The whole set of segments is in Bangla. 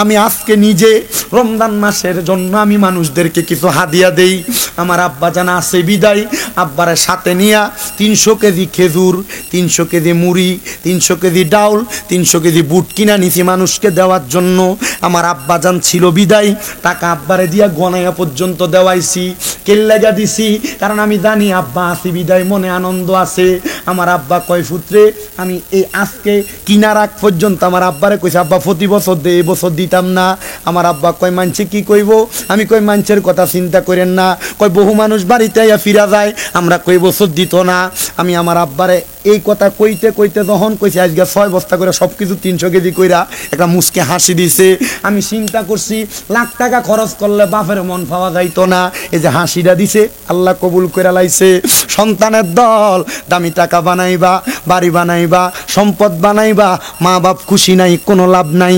আমি আজকে নিজে রমজান মাসের জন্য আমি মানুষদেরকে কিছু হাদিয়া দেই। আমার আব্বা জানা আছে বিদায়, আব্বারে সাথে নিয়া 300 কেজি খেজুর, 300 কেজি মুড়ি, 300 কেজি ডাউল, 300 কেজি বুট কিনা নিছি মানুষকে দেওয়ার জন্য। আমার আব্বা জান ছিল বিদায়, টাকা আব্বারে দিয়া গনাইয়া পর্যন্ত দেওয়াইছি। কেল্লাগা দিছি কারণ আমি জানি আব্বা আসি বিদায়, মনে আনন্দ আছে। আমার আব্বা কয় পুত্রে আমি এই আজকে কিনার আগ পর্যন্ত আমার আব্বারে কইছে আব্বা প্রতি বছর দে, এই বছর দিতাম না। আমার আব্বা কয় মানছে কি কইব? আমি কই মানুষের কথা চিন্তা করেন না, কয় বহু মানুষ বাড়িতে আইয়া ফিরা যায়, আমরা কই বছর দিত না। আমি আমার আব্বারে এই কথা কইতে কইতে যখন কইছি আজকে 6 বস্তা করে সব কিছু 300 কেজি কইরা একটা মুসকে হাসি দিছে। আমি চিন্তা করছি লাখ টাকা খরচ করলে বাপের মন পাওয়া যাইতো না, এই যে হাসিটা দিছে আল্লাহ কবুল করে লাইছে। সন্তানের দল, দামি টাকা বানাইবা, বাড়ি বানাইবা, সম্পদ বানাইবা, মা বাপ খুশি নাই, কোনো লাভ নাই।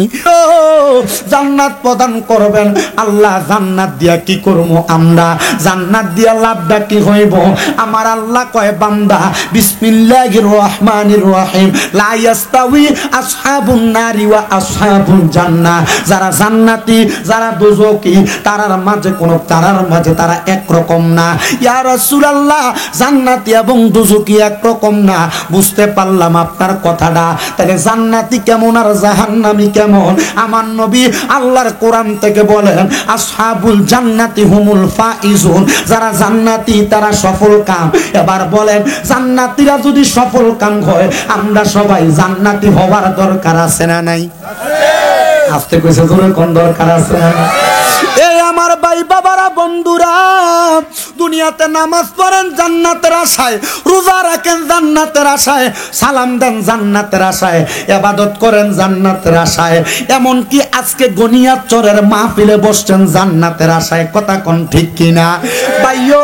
জান্নাত প্রদান করবেন আল্লাহ, জান্নাত দিয়া কি করব আমরা? জান্নাত দিয়া লাভটা কি হইব? আমার আল্লাহ কয় বান্দা বিসমিল্লাহির রহমানির রহিম লা ইয়াস্তাউই আসহাবুন নারি ওয়া আসহাবুল জান্নাহ। যারা জান্নাতি যারা দোজখী তারার মাঝে তারা একরকম না। ইয়া রাসূলুল্লাহ জান্নাতি এবং দোজখী একরকম না। বুঝতে পারলাম আপনার কথাটা, তাহলে জান্নাতি কেমন আর জাহান্নামী কেমন? আমার নবী আল্লাহর কোরআন থেকে বলেন আসহাবুল জান্নাতি হুমুল ফাইজুন, যারা জান্নাতি তারা সফল কাম। এবার বলেন জান্নাতীরা যদি সফল কাম হয় আমরা সবাই জান্নাতি হওয়ার দরকার আছে না নাই? আস্তে কইছে জোরে কোন দরকার আছে না? এই আমার ভাই বাবারা বন্ধুরা, দুনিয়াতে নামাজ পড়েন জান্নাতের আশায়, রোজা রাখেন জান্নাতের আশায়, সালাম দেন জান্নাতের আশায়, ইবাদত করেন জান্নাতের আশায়, এমনকি আজকে গনিয়াত চরের মাহফিলে বসছেন জান্নাতের আশায়। কথা কোন ঠিক কিনা ভাইও?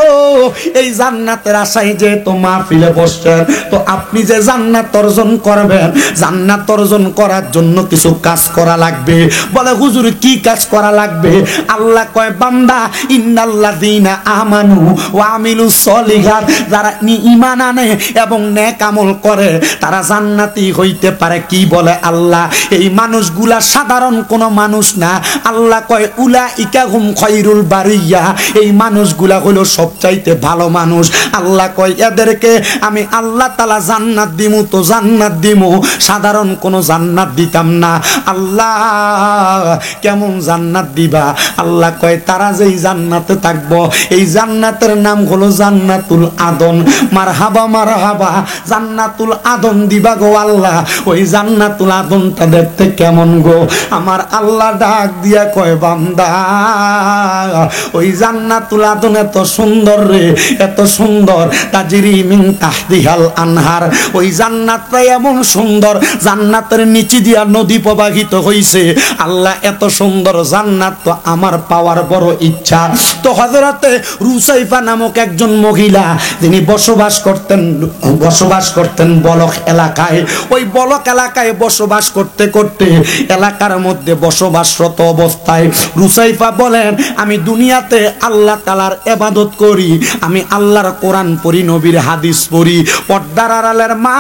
এই জান্নাতের আশায় যে তো মাহফিলে বসছেন, তো আপনি যে জান্নাত অর্জন করবেন, জান্নাত অর্জন করার জন্য কিছু কাজ করা লাগবে। বলে হুজুর কি কাজ করা লাগবে? আল্লাহ কয় বান্দা ইন্নাল্লাযীনা আমানু ওয়া আমিলুস সলিহাত, যারা ঈমান আনে এবং নেক আমল করে তারা জান্নাতি হইতে পারে। কি বলে আল্লাহ? এই মানুষগুলা সাধারণ কোনো মানুষ না। আল্লাহ কয় উলাইকা হুম খায়রুল বারিয়া, এই মানুষগুলা হলো সবচাইতে ভালো মানুষ। আল্লাহ কয় এদেরকে আমি আল্লাহ তাআলা জান্নাত দিমু, তো জান্নাত দিমু, সাধারণ কোনো জান্নাত দিতাম না। আল্লাহ কেমন জান্নাত দিবা? আল্লাহ কয় তারা যেই জান্নাতে থাকবো এই জান্নাতের নাম হলো জান্নাতুল আদন। মারহাবা মারহাবা, জান্নাতুল আদন দিবা গো আল্লাহ। ওই জান্নাতুল আদনটা দেখতে কেমন গো? আমার আল্লাহ ডাক দিয়া কয় বান্দা ওই জান্নাতুল আদন এত সুন্দর রে, এত সুন্দর, তাজরি মিন তাহতিহাল আনহার। ওই জান্নাতটা এমন সুন্দর, জান্নাতের নিচে দিয়া নদী প্রবাহিত হইছে। আল্লাহ এত সুন্দর জান্নাত তো আমার পাওয়ার বড় ইচ্ছা। তো হযরতে রুসাইফা নামক একজন মহিলা, তিনি বসবাস করতেন বলক এলাকায়। ওই বলক এলাকায় বসবাস করতে করতে এলাকার মধ্যে বসবাসরত অবস্থায় রুসাইফা বলেন আমি দুনিয়াতে আল্লাহ তাআলার ইবাদত করি, আমি আল্লাহর কোরআন পড়ি, নবীর হাদিস পড়ি। পর্দার আড়ালের মা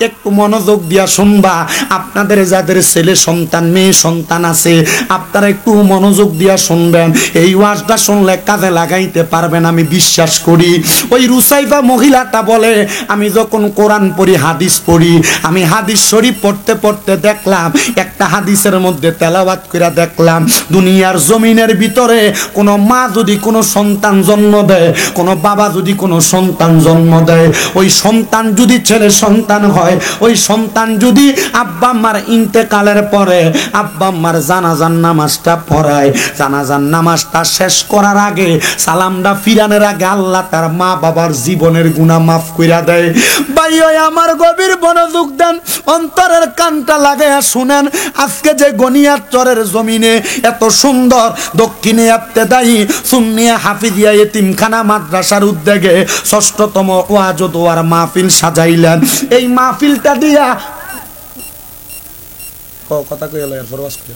একটু মনোযোগ দিয়া শুনবা, আপনাদের যাদের ছেলে সন্তান মেয়ে সন্তান আছে আপনারা একটু মনোযোগ দিয়া শুনবেন। এই ওয়াজটা শুনলে কাজে লাগাইতে পারবেন আমি বিশ্বাস করি। ওই রুসাইফা মহিলাটা বলে আমি যখন কোরআন পড়ি হাদিস পড়ি, আমি হাদিস শরীফ পড়তে পড়তে দেখলাম একটা হাদিসের মধ্যে তেলাওয়াত করে দেখলাম দুনিয়ার জমিনের ভিতরে কোনো মা যদি কোনো সন্তান জন্ম দেয়, কোনো বাবা যদি কোনো সন্তান জন্ম দেয়, ওই সন্তান যদি ছেলে সন্তান হয়, ওই সন্তান যদি আব্বা আম্মার ইন্তেকালের পরে আব্বা আম্মার জানাজার নামাজটা পড়ায়, জানাজার নামাজটা শেষ করার আগে সালামটা ফিরানোর আগে আল্লাহ তার মা বাবার জীবনের গুনাহ মাফ কইরা দেয়। ভাই ওই আমার গভীর মনোযোগ দেন, অন্তরের কানটা লাগাইয়া শুনেন। আজকে যে গনিয়াত চরের জমিনে এত সুন্দর দক্ষিণে ইবতেদায়ী সুন্নিয়া হাফিজিয়া এতিমখানা মাদ্রাসার উদ্যোগে ৬ষ্ঠতম ওয়াজ ও দোয়ার মাহফিল সাজাইলেন। এই মাহফিলটা দিয়া কথা কই এলো এরপর ওয়াজ করে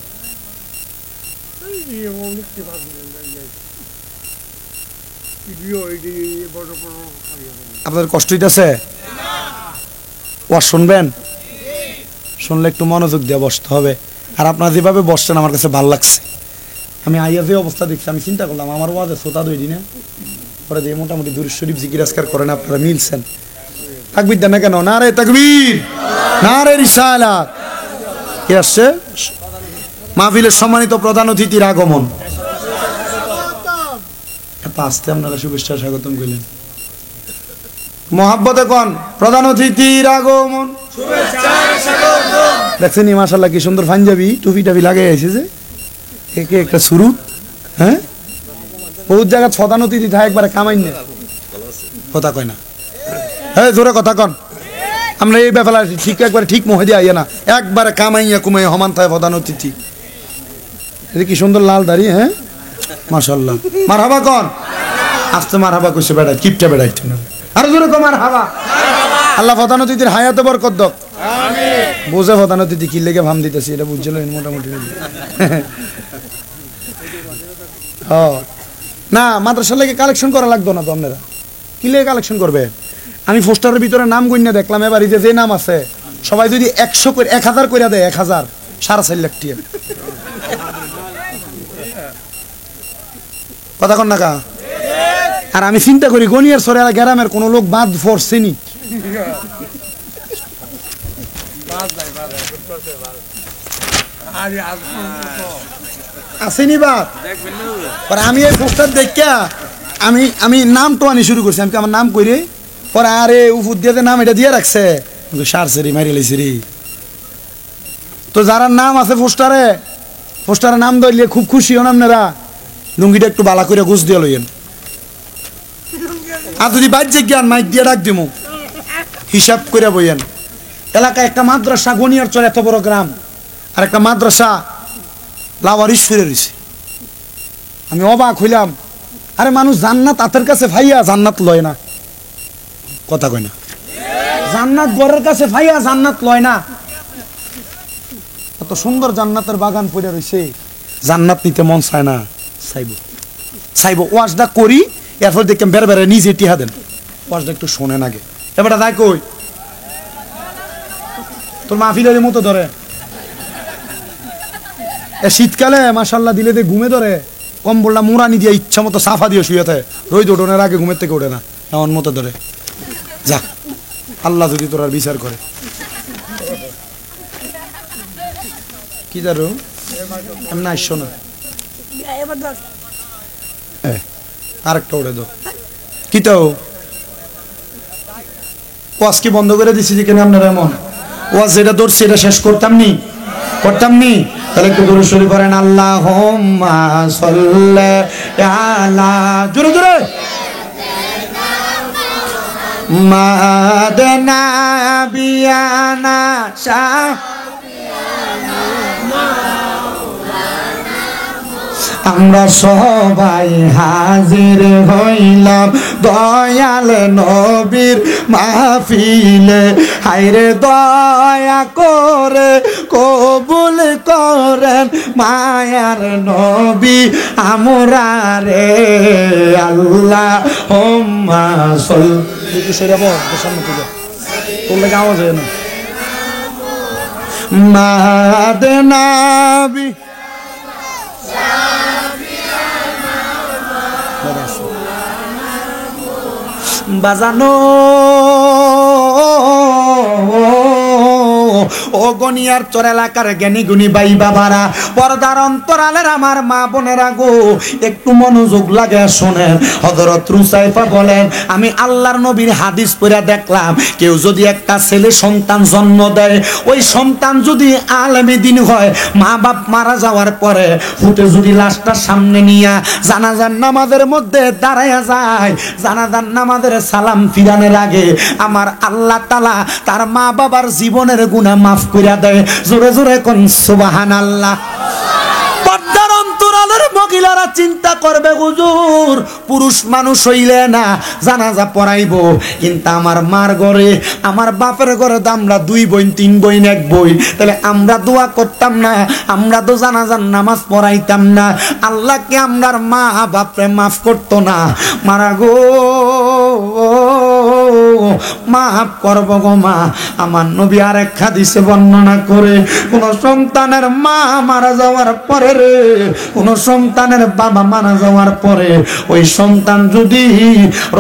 আপনাদের কষ্ট হইতেছে? ওয়াজ শুনবেন? শুনলে একটু মনোযোগ দিয়ে বসতে হবে। আর আপনারা যেভাবে বসছেন আমার কাছে ভালো লাগছে। আমি আইয়া যে অবস্থা দেখছি আমি চিন্তা করলাম আমার ওয়াজে শ্রোতা দই দিনে পরে দিয়ে মোটামুটি দুরূদ শরীফ জিকির আজকার করেন, আপনারা মিলছেন। তাকবীর দেন না কেন? নারে তাকবীর, নারে রিসালাত। কে আসছে? মাহফিলের সম্মানিত প্রধান অতিথির আগমন। আসতে আপনারা শুভেচ্ছা স্বাগতম কইলেন। মহাব্বতে কোন প্রধান অতিথির আগমন, দেখছেন মাশাআল্লাহ কি সুন্দর পাঞ্জাবি টুপি টাপি লাগাই আছে যে একে একটা সুরুত। হ্যাঁ, বহুত জায়গা প্রধান অতিথি থাকে একবারে কামাই না, কথা কয় না। হ্যাঁ জোরে কথা কন। আমরা এই ব্যাপারে ঠিক একবারে ঠিক মহে দিয়ে আইয়া না, একবারে কামাইয়া কুমাইয়া সমান থাকে প্রধান অতিথি। এটা কি সুন্দর লাল দাড়ি। হ্যাঁ মাশাআল্লাহ, মারহাবা কন। আস্তে মারহাবা কইছে বেড়া কিপটা বেড়াইতে না, আর জোরে কো মারহাবা। আল্লাহ প্রধান অতিথির হায়াতে বরকত দাও। আমিন। বুঝে প্রধান অতিথি কি লেগে ভাম দিতেছি এটা বুঝছিলেন মোটামুটি। না মাদ্রাসার লেগে কালেকশন করা লাগতো না তো, আপনারা কি লেগে কালেকশন করবে? আমি পোস্টারের ভিতরে নাম গণ্য দেখলাম, এবার যে নাম আছে সবাই যদি 100 করে 1000 করে দেয়, 1000 4.5 লাখ টাকা। কথা কন না কা? আর আমি চিন্তা করি গনিয়ার সরে গ্রামের কোন লোক বাদ ফোরছেনি, আসেনি বাদ। আমি এই পোস্টার দেখা আমি নাম তো আনি শুরু করছি, আমি আমার নাম কইরে পরে আরে উপর দিয়ে নাম এটা দিয়ে রাখছে সারসেরি মারি লাইছি রে। তো যারা নাম আছে পোস্টারে নাম ধরলে খুব খুশি হন আপনারা। লুঙ্গিটা একটু বালা করে গুছ দিয়ে লইয়েন, আর যদি বাজ্যে জ্ঞান মাইক দিয়ে ডাক দিমু হিসাব করে বইয়েন। এলাকায় একটা মাদ্রাসা গনিয়ার চর এত বড় গ্রাম, আর একটা মাদ্রাসা লাওয়ারিশ ফিরে রয়েছে। আমি অবাক হইলাম, আরে মানুষ জান্নাত হাতের কাছে ভাইয়া জান্নাত লয় না, কথা কয় না। জান্নাত ঘরের কাছে ভাইয়া জান্নাত লয় না। এত সুন্দর জান্নাতের বাগান পড়ে রয়েছে, জান্নাত নিতে মন চায় না। চাইব ওয়াজটা করি, এরপর দেখলাম বেড়ে বেড়ে নিজে টিহা দেন, ওয়াজটা একটু শোনেন আগে। এবারটা দেখ কই তোর মাহফিলের মতো ধরে শীতকালে মাশাআল্লাহ দিলে দিয়ে ঘুমে ধরে, কম্বলটা মুরানি দিয়ে ইচ্ছা মতো সাফা দিয়ে শুয়ে থাকে, রোদ ওঠনের আগে ঘুমের থেকে ওঠে না, এমন মতো ধরে। যা আল্লাহ যদি তোর আর বিচার করে কি জানো এমন আসছো না। আরেকটা ওড়ে দো কি তো ওয়াজ কি বন্ধ করে দিছি যে কেন আপনারা এমন ওয়াজ যেটা ধরছি এটা শেষ করতাম নি তাহলে একটু দরুদ শরীফ করেন। আল্লাহুম্মা সাল্লি আলা জোরে জোরে মাদানা বিয়ানা শাহ আমরা সবাই হাজির হইলাম দয়াল নবীর মাহফিলে, হায়রে দয়া করে কবুল করেন মায়ার নবী আমরা রে। আল্লাহুম্মা সাল্লি মাদানা বাজানো ও গনিয়ার চর এলাকার জ্ঞানী গুণী ভাই বাবারা, পর্দার অন্তরালের আমার মা বোনেরা গো, একটু মনোযোগ লাগে শোনেন। হযরত রুসাইফা বলেন, আমি আল্লাহর নবীর হাদিস পড়ে দেখলাম, কেউ যদি একটা ছেলে সন্তান জন্ম দেয়, ওই সন্তান যদি আলেমে দিন হয়, মা বাপ মারা যাওয়ার পরে ফুটে যদি লাশটা সামনে নিয়ে জানাজার নামাজের মধ্যে দাঁড়ায়া যায়, জানাজার নামাজের সালাম ফিরানোর আগে আমার আল্লাহ তাআলা তার মা বাবার জীবনের গুনাহ মাফ কইরা দেয়। জোরে জোরে কোন সুবহানাল্লাহ। পর্দার অন্তরালের মহিলারা চিন্তা করবে, হুজুর পুরুষ মানুষ হইলে না জানাজা পড়াইবো, কিন্তু আমার মার ঘরে আমার বাপের ঘরে তো আমরা 2 বোন 3 বোন 1 বই, তাহলে আমরা দোয়া করতাম না, আমরা তো জানাজার নামাজ পড়াইতাম না, আল্লাহকে আমরার মা বাপরে মাফ করতো না? মারা গো মাফ করব গো মা। আমার নবী আরেক হাদিসে বর্ণনা করে, কোন সন্তানের মা মারা যাওয়ার পরে রে, কোন সন্তানের বাবা মারা যাওয়ার পরে ওই সন্তান যদি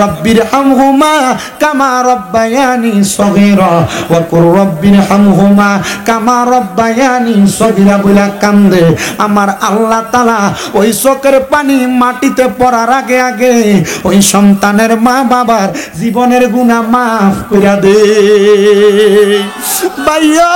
রব্বির হামহুমা কামা রব্বায়ানি সগীরা ওয়া কুর রব্বির হামহুমা কামা রব্বায়ানি সগীরা বলে কান্দে, আমার আল্লাহ তাআলা ওই চোখের পানি মাটিতে পড়ার আগে আগে ওই সন্তানের মা বাবার জীবনের গুনাহ মাফ করে দে। ভাইয়া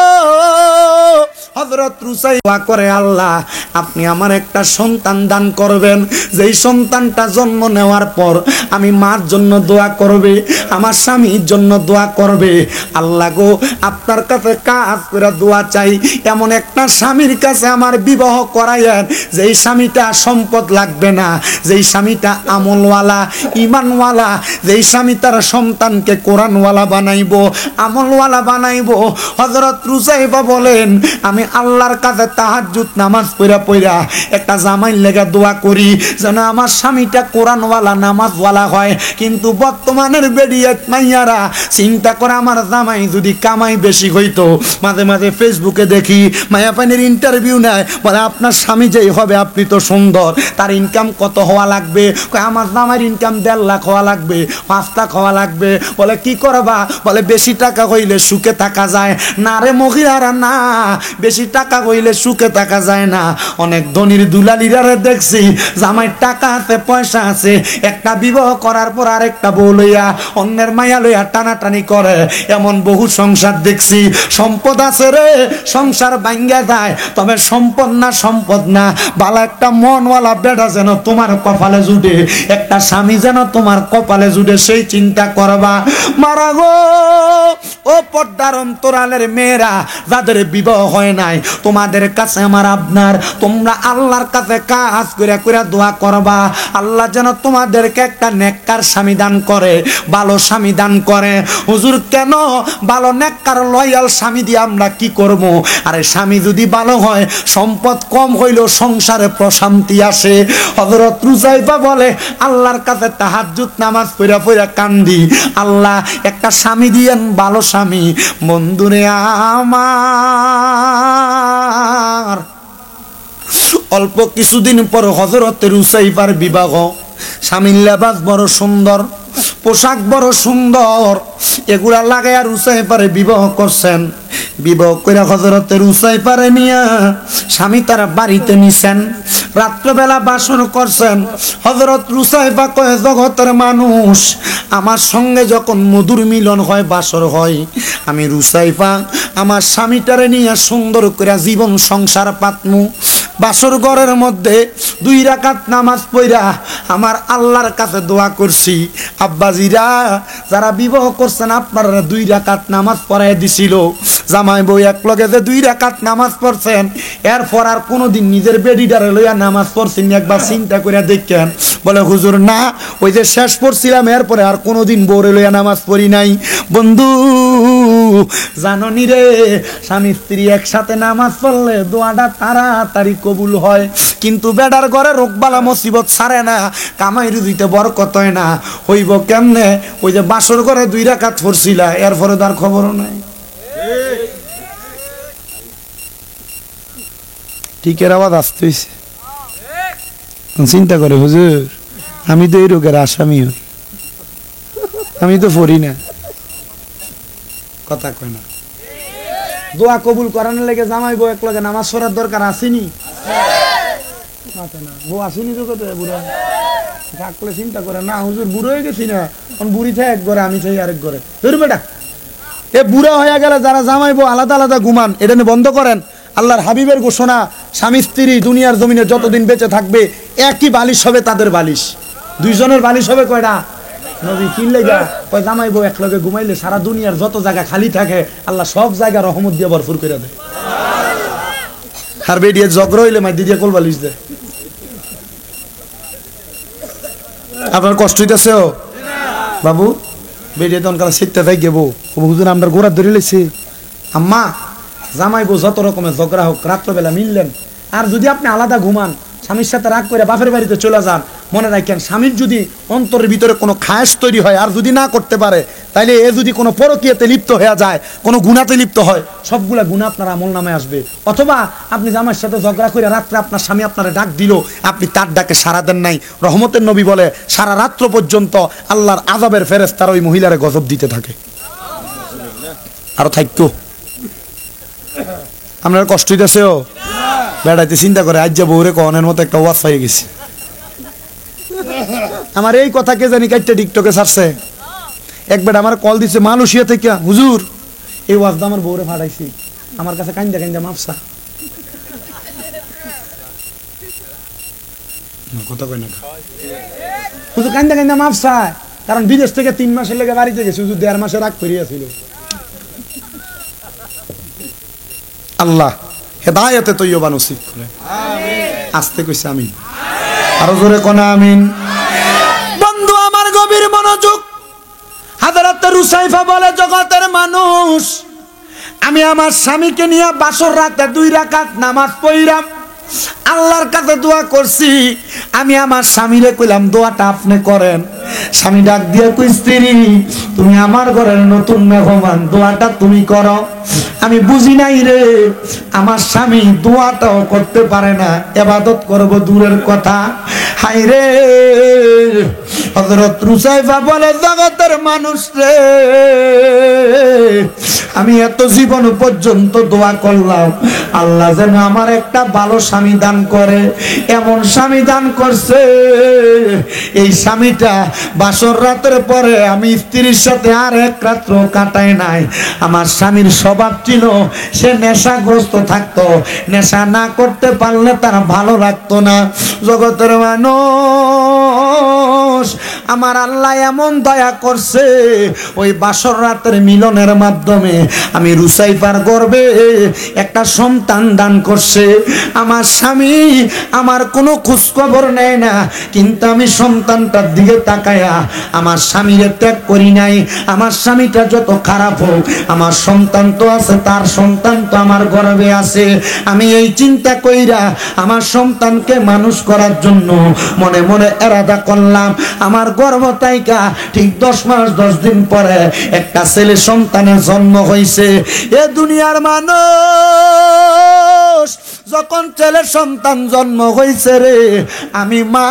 হযরত রুসাইবা করে, আল্লাহ আপনি আমার একটা সন্তান দান করবেন, যেই সন্তানটা জন্ম নেওয়ার পর আমি মার জন্য দোয়া করবে, আমার স্বামীর জন্য দোয়া করবে। আল্লাহ গো, আপনার কাছে কাজ করে দোয়া চাই, এমন একটা স্বামীর কাছে আমার বিবাহ করাইয়েন যেই স্বামীটা সম্পদ লাগবে না, যেই স্বামীটা আমলওয়ালা ঈমানওয়ালা, যেই স্বামী তার সন্তানকে কোরআনওয়ালা বানাইবো, আমলওয়ালা বানাইবো। হযরত রুসাইবা বলেন, আমি আল্লাহর কাছে তাহাজ্জুদ নামাজ পড়া পড়া একটা জামাই লেগে দোয়া করি যেন আমার স্বামীটা কোরআনওয়ালা নামাজওয়ালা হয়। কিন্তু বর্তমানের বেডিয়েত মাইয়ারা চিন্তা করে, আমার জামাই যদি কামাই বেশি হইতো। মাঝে মাঝে ফেসবুকে দেখি মায়াপানির ইন্টারভিউ নেয়, বলে আপনার স্বামী যেই হবে আপনি তো সুন্দর, তার ইনকাম কত হওয়া লাগবে? আমার জামাইয়ের ইনকাম 1.5 লাখ হওয়া লাগবে, 5 লাখ হওয়া লাগবে। বলে কি করবা? বলে বেশি টাকা হইলে সুখে থাকা যায় না রে মহিলারা, না বেশি টাকা হইলে সুখে থাকা যায় না। অনেক ধনীর দুলালিরা দেখছি জামাই টাকা আছে পয়সা আছে, একটা বিবাহ করার পর আরেকটা বউ লইয়া অন্যের মায়া লইয়া টানাটানি করে, এমন বহু সংসার দেখছি। সম্পদ আছে রে, সংসার ভাঙ্গা যায়, তবে সম্পদ না ভালো একটা মনওয়ালা বেটা যেন তোমার কপালে জুটে, একটা স্বামী যেন তোমার কপালে জুটে, সেই চিন্তা করবা। মারা গো ও পর্দার অন্তরালের মেয়েরা যাদের বিবাহ হয় নাই, তোমাদের কাছে আমার আপনার, তোমরা আল্লাহর কাছে কাজ করে করে দোয়া করবা, আল্লাহ যেন তোমাদেরকে একটা নেককার স্বামী দান করে, ভালো স্বামী দান করে। হুজুর কেন ভালো নেককার লয়াল স্বামী দিয়ে আমরা কি করব? আরে স্বামী যদি ভালো হয়, সম্পদ কম হইলেও সংসারে প্রশান্তি আসে। হযরত রুসাইবা বলে, আল্লাহর কাছে তাহাজ্জুদ নামাজ পড়া পড়া কান্দি, আল্লাহ একটা স্বামী দিয়েন, ভালো স্বামী। বন্ধুরে আমার, অল্প কিছুদিন পর হযরত রুসাইবার বিবাহ। স্বামীর লেবাস বড় সুন্দর, পোশাক বড় সুন্দর, এগুলা লাগাইয়া রুসাইবারে বিবাহ করছেন। বিবাহ করে হযরত রুসাইবারে নিয়া স্বামী তার বাড়িতে নিছেন, রাত্রবেলা বাসর করছেন। হযরত রুসাইবা কয়, জগতের মানুষ, আমার সঙ্গে যখন মধুর মিলন হয়, বাসর হয়, আমি রুসাইবা আমার স্বামীটারে নিয়ে সুন্দর করে জীবন সংসার পাতমু। বাসর ঘরের মধ্যে 2 রাকাত নামাজ পড়া আমার আল্লাহর কাছে দোয়া করছি। আব্বাজিরা যারা বিবাহ করছেন, আপনারা 2 রাকাত নামাজ পড়াই দিছিল, জামাই বউ এক লগে যে 2 রাকাত নামাজ পড়ছেন, এরপর আর কোনোদিন নিজের বেডিটারে লইয়া নামাজ পড়ছেন, একবার চিন্তা করে দেখেন। বলে হুজুর না, ওই যে শেষ পড়ছিলাম, এরপরে আর কোনোদিন বউরে লইয়া নামাজ পড়ি নাই। বন্ধু জাননি রে, স্বামী স্ত্রী একসাথে নামাজ পড়লে দোয়াটা তাড়াতাড়ি কবুল হয়, কিন্তু বেডার ঘরে রোগবালা মুসিবত ছাড়ে না, কামাই রুজিতে বরকত হয় না। হইব কেমনে? ওই যে বাসর ঘরে 2 রাকাত পড়ছিলা, এরপরে তার খবরও নাই। ঠিকের আওয়াজ আসতে হইছে। চিন্তা করে, হুজুর আমি তো এই রোগের আসামি হই, আমি তো পড়ি না, কথা কয় না। দোয়া কবুল করানোর লেগে জামাই বউ এক লগে নামাজ পড়ার দরকার আসেনি? বউ আসেনি তো কত বুড়া থাকলে চিন্তা করে না, হুজুর বুড়ো হয়ে গেছি না, বুড়ি থাকে এক ঘরে, আমি চাই আরেক ঘরে। ধরু বেটা, এ বুড়া হয়ে গেলে যারা জামাই বউ আলাদা আলাদা ঘুমান, এটা নিয়ে বন্ধ করেন। আল্লাহর হাবিবের ঘোষণা, স্বামী স্ত্রী দুনিয়ার জমিনে যতদিন বেঁচে থাকবে একই বালিশ হবে তাদের বালিশ। 2 জনের বালিশ হবে কয়টা? নবী কিনলে গা ওই জামাই বউ এক লগে ঘুমাইলে সারা দুনিয়ার যত জায়গা খালি থাকে আল্লাহ সব জায়গা রহমত দিয়ে ভরপুর করে দেয়। আর বেডিয়ে জগর হইলে মাই দিদিয়া কোল বালিশ দেয়। আপনার কষ্ট হইতেছে ও বাবু? বেডিয়ে তখন কালা শিখতে থাই গেবো, হুজুর আমরা গোড়া ধরে লেছি। আম্মা জামাই বউ যত রকমের ঝগড়া হোক, রাত্রবেলা মিললেন। আর যদি আপনি আলাদা ঘুমান, স্বামীর সাথে রাগ করে বাপের বাড়িতে চলে যান, মনে রাখেন, স্বামীর যদি অন্তরের ভিতরে কোনো খায়েশ তৈরি হয় আর যদি না করতে পারে, তাইলে এ যদি কোনো পরকীয়াতে লিপ্ত হয়ে যায়, কোনো গুনাতে লিপ্ত হয়, সবগুলা গুনাহ আপনার আমল নামে আসবে। অথবা আপনি জামাইয়ের সাথে ঝগড়া করে রাত্রে আপনার স্বামী আপনারে ডাক দিল, আপনি তার ডাকে সাড়া দেন নাই, রহমতের নবী বলে সারা রাত্র পর্যন্ত আল্লাহর আযাবের ফেরেশতারা ওই মহিলারে গজব দিতে থাকে। আরো থাকতো আপনার কষ্ট হইতেছেও বেড়াইতে চিন্তা করে আজ যে বউরে কনের মতো একটা ওয়াজ হয়ে গেছে। আমার এই কথা কে জানি কাইটটা টিকটকে ছাড়ছে। এক বেটা আমার কল দিছে মালয়েশিয়া থেকে, হুজুর এই ওয়াজটা আমার বউরে ফাটাইছি, আমার কাছে কান্দা কান্দা মাপসা। কথা কই না হুজুর, কান্দা কান্দা মাপসা, কারণ বিদেশ থেকে 3 মাসের লেগে বাড়িতে গেছে, হুজুর 1.5 মাসে রাগ করিয়াছিল। আল্লাহ হেদায়েতে তৈয়বা নসিব করে। আস্তে কইছে আমিন, আরো জোরে কোনা আমিন। বন্ধু আমার গভীর মনোযোগ। হযরত রুসাইফা বলে, জগতের মানুষ, আমি আমার স্বামীকে নিয়ে বাসর রাতে 2 রাকাত নামাজ পড়লাম, আল্লাহর কাছে দোয়া করছি। আমি আমার স্বামীরে কইলাম দোয়াটা আপনি করেন। স্বামী ডাক দিয়ে কই, স্ত্রী তুমি আমার ঘরের নতুন মেহমান, দোয়াটা তুমি করো। আমি বুঝি নাই রে, আমার স্বামী দোয়াটাও করতে পারে না, ইবাদত করব দূরের কথা। হাই রে, হযরত রুসাইফা বলে, জগতের মানুষ রে, আমি এত জীবন পর্যন্ত দোয়া করলাম আল্লাহ যেন আমার একটা ভালো স্বামী দান করে। এমন স্বামী দান করছে, এই স্বামীটা বাসর রাতের পরে আমি স্ত্রীর সাথে আর এক রাত্র কাটাই নাই। আমার স্বামীর স্বভাব ছিল সে নেশাগ্রস্ত থাকতো, নেশা না করতে পারলে তার ভালো লাগতো না। জগতের মানুষ, আমার আল্লাহ এমন দয়া করছে, ওই বাসর রাতের মিলনের মাধ্যমে আমি রুসাইফার গর্ভে একটা সন্তান দান করছে। আমার স্বামী আমার কোনো খোঁজ খবর নেয় না, কিন্তু আমি সন্তানটার দিকে তাকায়া আমার স্বামীরে ত্যাগ করি নাই। আমার স্বামীটা যত খারাপ হোক, আমার সন্তান তো আছে, তার সন্তান তো আমার গর্ভে আছে। আমি এই চিন্তা কইরা আমার সন্তানকে মানুষ করার জন্য মনে মনে এরাদা করলাম। আমার গর্ভ তাইকা ঠিক 10 মাস 10 দিন পরে একটা ছেলে সন্তানের জন্ম হয়েছে। এ দুনিয়ার মানুষ, যখন ছেলে সন্তান জন্ম হয়েছে রে, আমি মা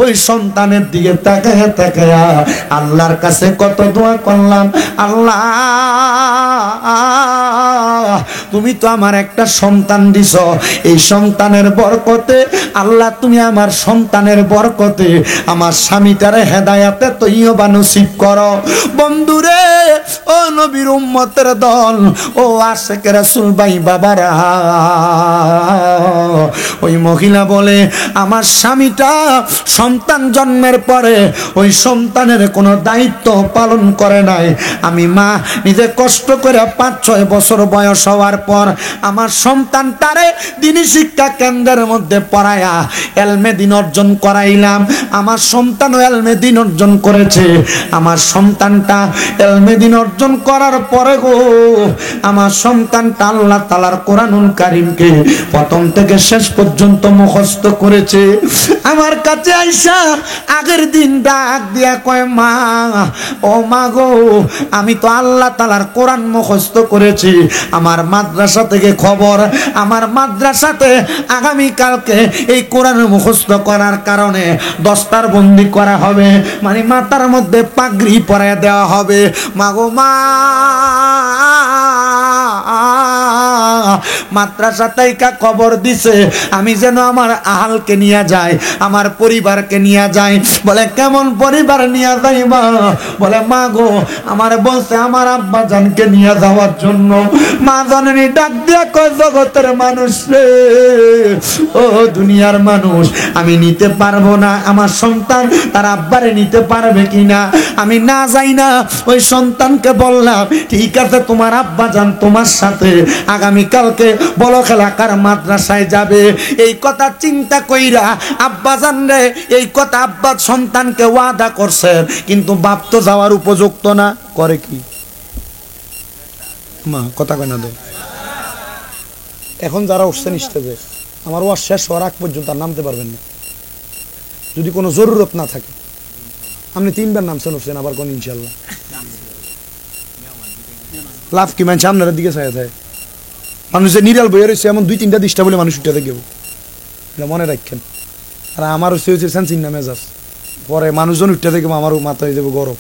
ওই সন্তানের দিকে তাকায়া তাকায়া আল্লাহর কাছে কত দোয়া করলাম। আল্লাহ, তুমি তো আমার একটা সন্তান দিছ, এই সন্তানের বরকতে আল্লাহ তুমি আমার সন্তানের বরকতে আমার স্বামীটারে হেদায়াতে তৈয়বা নসিব করো। বন্ধুরে, ও নবীর উম্মতের দল, ও আশিক রাসূল ভাই বাবারা, ওই মহিলা বলে, আমার স্বামীটা সন্তান জন্মের পরে ওই সন্তানের কোনো দায়িত্ব পালন করে নাই। আমি মা নিজে কষ্ট করে 5-6 বছর বয়স হওয়ার পর আমার সন্তানটারে দিনী শিক্ষা কেন্দ্রের মধ্যে পড়ায়া এলমে দিন অর্জন করাইলাম। আমার সন্তানও এলমে দিন অর্জন করেছে। আমার সন্তানটা এলমে দিন অর্জন করার পরে গো, আমার সন্তানটা আল্লাহ তাআলার কোরআনুল কারীমকে প্রথম থেকে শেষ পর্যন্ত মুখস্থ করেছে। আমার কাছে আইসা আগের দিন ডাক দিয়া কয়, মা, ও মা গো, আমি তো আল্লাহ তাআলার কোরআন মুখস্থ করেছি। আমার মাদ্রাসা থেকে খবর, আমার মাদ্রাসাতে আগামী কালকে এই কোরআন মুখস্থ করার কারণে 10টার বন্দি করা হবে, মানে মাথার মধ্যে পাগড়ি পরায় দেওয়া হবে। মা গো মা, মাদ্রাসা থেকে খবর দিছে আমি যেন আমার আহালকে নিয়ে যাই, আমার পরিবারকে নিয়ে যাই। বলে কেমন পরিবার নিয়ে যাইবা? বলে মা গো, আমার বলছে আমার আব্বা জানকে নিয়ে যাওয়ার জন্য। মা জানেনি ডাক দিয়া কয়, জগতের মানুষ রে, ও দুনিয়ার মানুষ, আমি নিতে পারবো না। আমার সন্তান তার আব্বারে নিতে পারবে কিনা আমি না যাই না। ওই সন্তানকে বললাম, ঠিক আছে তোমার আব্বা জান তোমার সাথে আগামীকালকে বলক এলাকার মাদ্রাসায় যাবে। এই কথা চিন্তা কইরা আব্বা জান রে, এই কথা আব্বা সন্তানকে ওয়াদা করছে, কিন্তু বাপ তো যাওয়ার উপযুক্ত না। করে কি মা? কথা কয় না দে। এখন যারা উঠছেন স্টেজে, আমার ওয়াজ শেষ হওয়ার আগ পর্যন্ত আর নামতে পারবেন না। যদি কোনো জরুরত না থাকে। আপনি 3 বার নামছেন হোসেন, আবার কোন ইনশাল্লাহ লাভ কি? মানুষ আপনার দিকে চাই থাকে, মানুষের নিরাল বইয়ে রয়েছে এমন 2-3টা দিশটা বলে মানুষ উঠে দেখব, এটা মনে রাখেন। আর আমার হচ্ছে সেন্সিং না মেজাজ, পরে মানুষজন উঠতে দেখবো আমারও মাথায় দেবো গরম।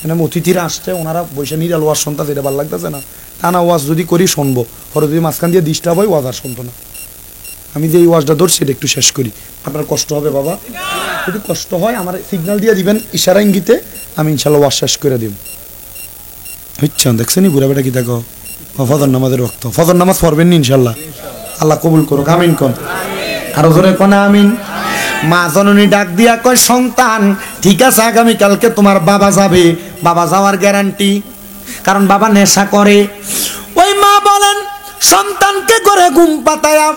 মানে অতিথিরা আসছে, ওনারা বসে নিরাল ওয়াজ শুনতে, এটা ভালো লাগতেছে না, টানা ওয়াজ যদি করি শুনবো, পরে যদি মাঝখান দিয়ে ডিস্টার্ব হয় ওয়াজ আর শুনতো না। আমি যে এই ওয়াজটা ধরছি এটা একটু শেষ করি, আপনার কষ্ট হবে বাবা, যদি কষ্ট হয় আমার সিগন্যাল দিয়ে দিবেন ইশারা ইঙ্গিতে, আমি ইনশাল্লাহ ওয়াজ শেষ করে দিব। বুঝছেন? দেখছেন বুড়া বেটা কি দেখো, ফজর নামাজের রক্ত, ফজর নামাজ পড়বেন নি ইনশাল্লাহ, আল্লাহ কবুল করুক, আমিন কোন, আরো জোরে কোন আমিন। মা জননী ডাক দিয়া কয়, সন্তান ঠিক আছে আগামীকালকে তোমার বাবা যাবে, বাবা যাওয়ার গ্যারান্টি, কারণ বাবা নেশা করে। ওই মা বলেন সন্তানকে করে ঘুম পাতায়া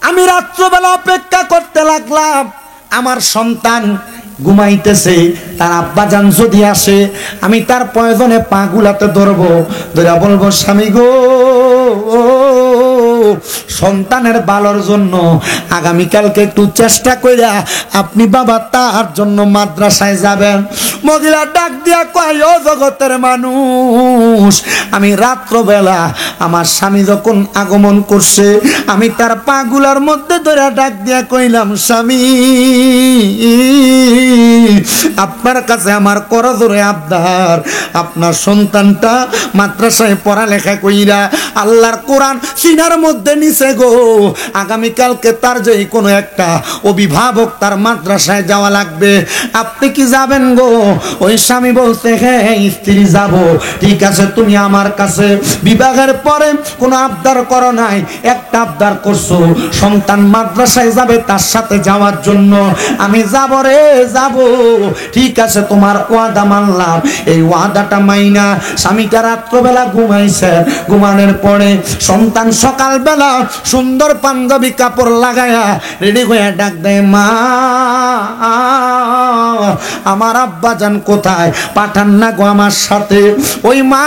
আমি রাত্রবেলা অপেক্ষা করতে লাগলাম, আমার সন্তান ঘুমাইতেছে, তার আব্বাজান যদি আসে আমি তার প্রয়োজনে পা গুলাতে ধরবো, ধরে বলবো স্বামী গো, সন্তানের ভালোর জন্য আগামীকালকে একটু চেষ্টা কইরা আপনি বাবা তার জন্য মাদ্রাসায় যাবেন। মহিলা ডাক দিয়া কয়, ও জগতের মানুষ, আমি রাত্রবেলা আমার স্বামী যখন আগমন করছে আমি তার পাগুলার মধ্যে ধরে ডাক দিয়া কইলাম, স্বামী আপনার কাছে আমার করজোরে আবদার, আপনার সন্তানটা মাদ্রাসায় পড়ালেখা কইরা আল্লাহর কোরআন সিনার মধ্যে নিছে গো, আগামীকালকে তার যে কোনো একটা অভিভাবক তার মাদ্রাসায় যাওয়া লাগবে, আপনি কি যাবেন গো? ওই স্বামী বলছে, হ্যাঁ স্ত্রী যাব। ঠিক আছে, তুমি আমার কাছে বিবাহের পরে কোনো আবদার করো নাই, একটা আবদার করছো, সন্তান মাদ্রাসায় যাবে তার সাথে যাওয়ার জন্য, আমি যাব রে যাব। ঠিক আছে, তোমার ওয়াদা মানলাম। এই ওয়াদাটা মাইনা স্বামীটা রাত্রবেলা ঘুমাইছে, ঘুমানোর পরে সন্তান সকালবেলা সুন্দর পাঞ্জাবি কাপড় লাগায়া রেডি হয়ে ডাক দেয়, মা আমার আব্বাজান কোথায়, পাঠান না গো আমার সাথে। ওই মা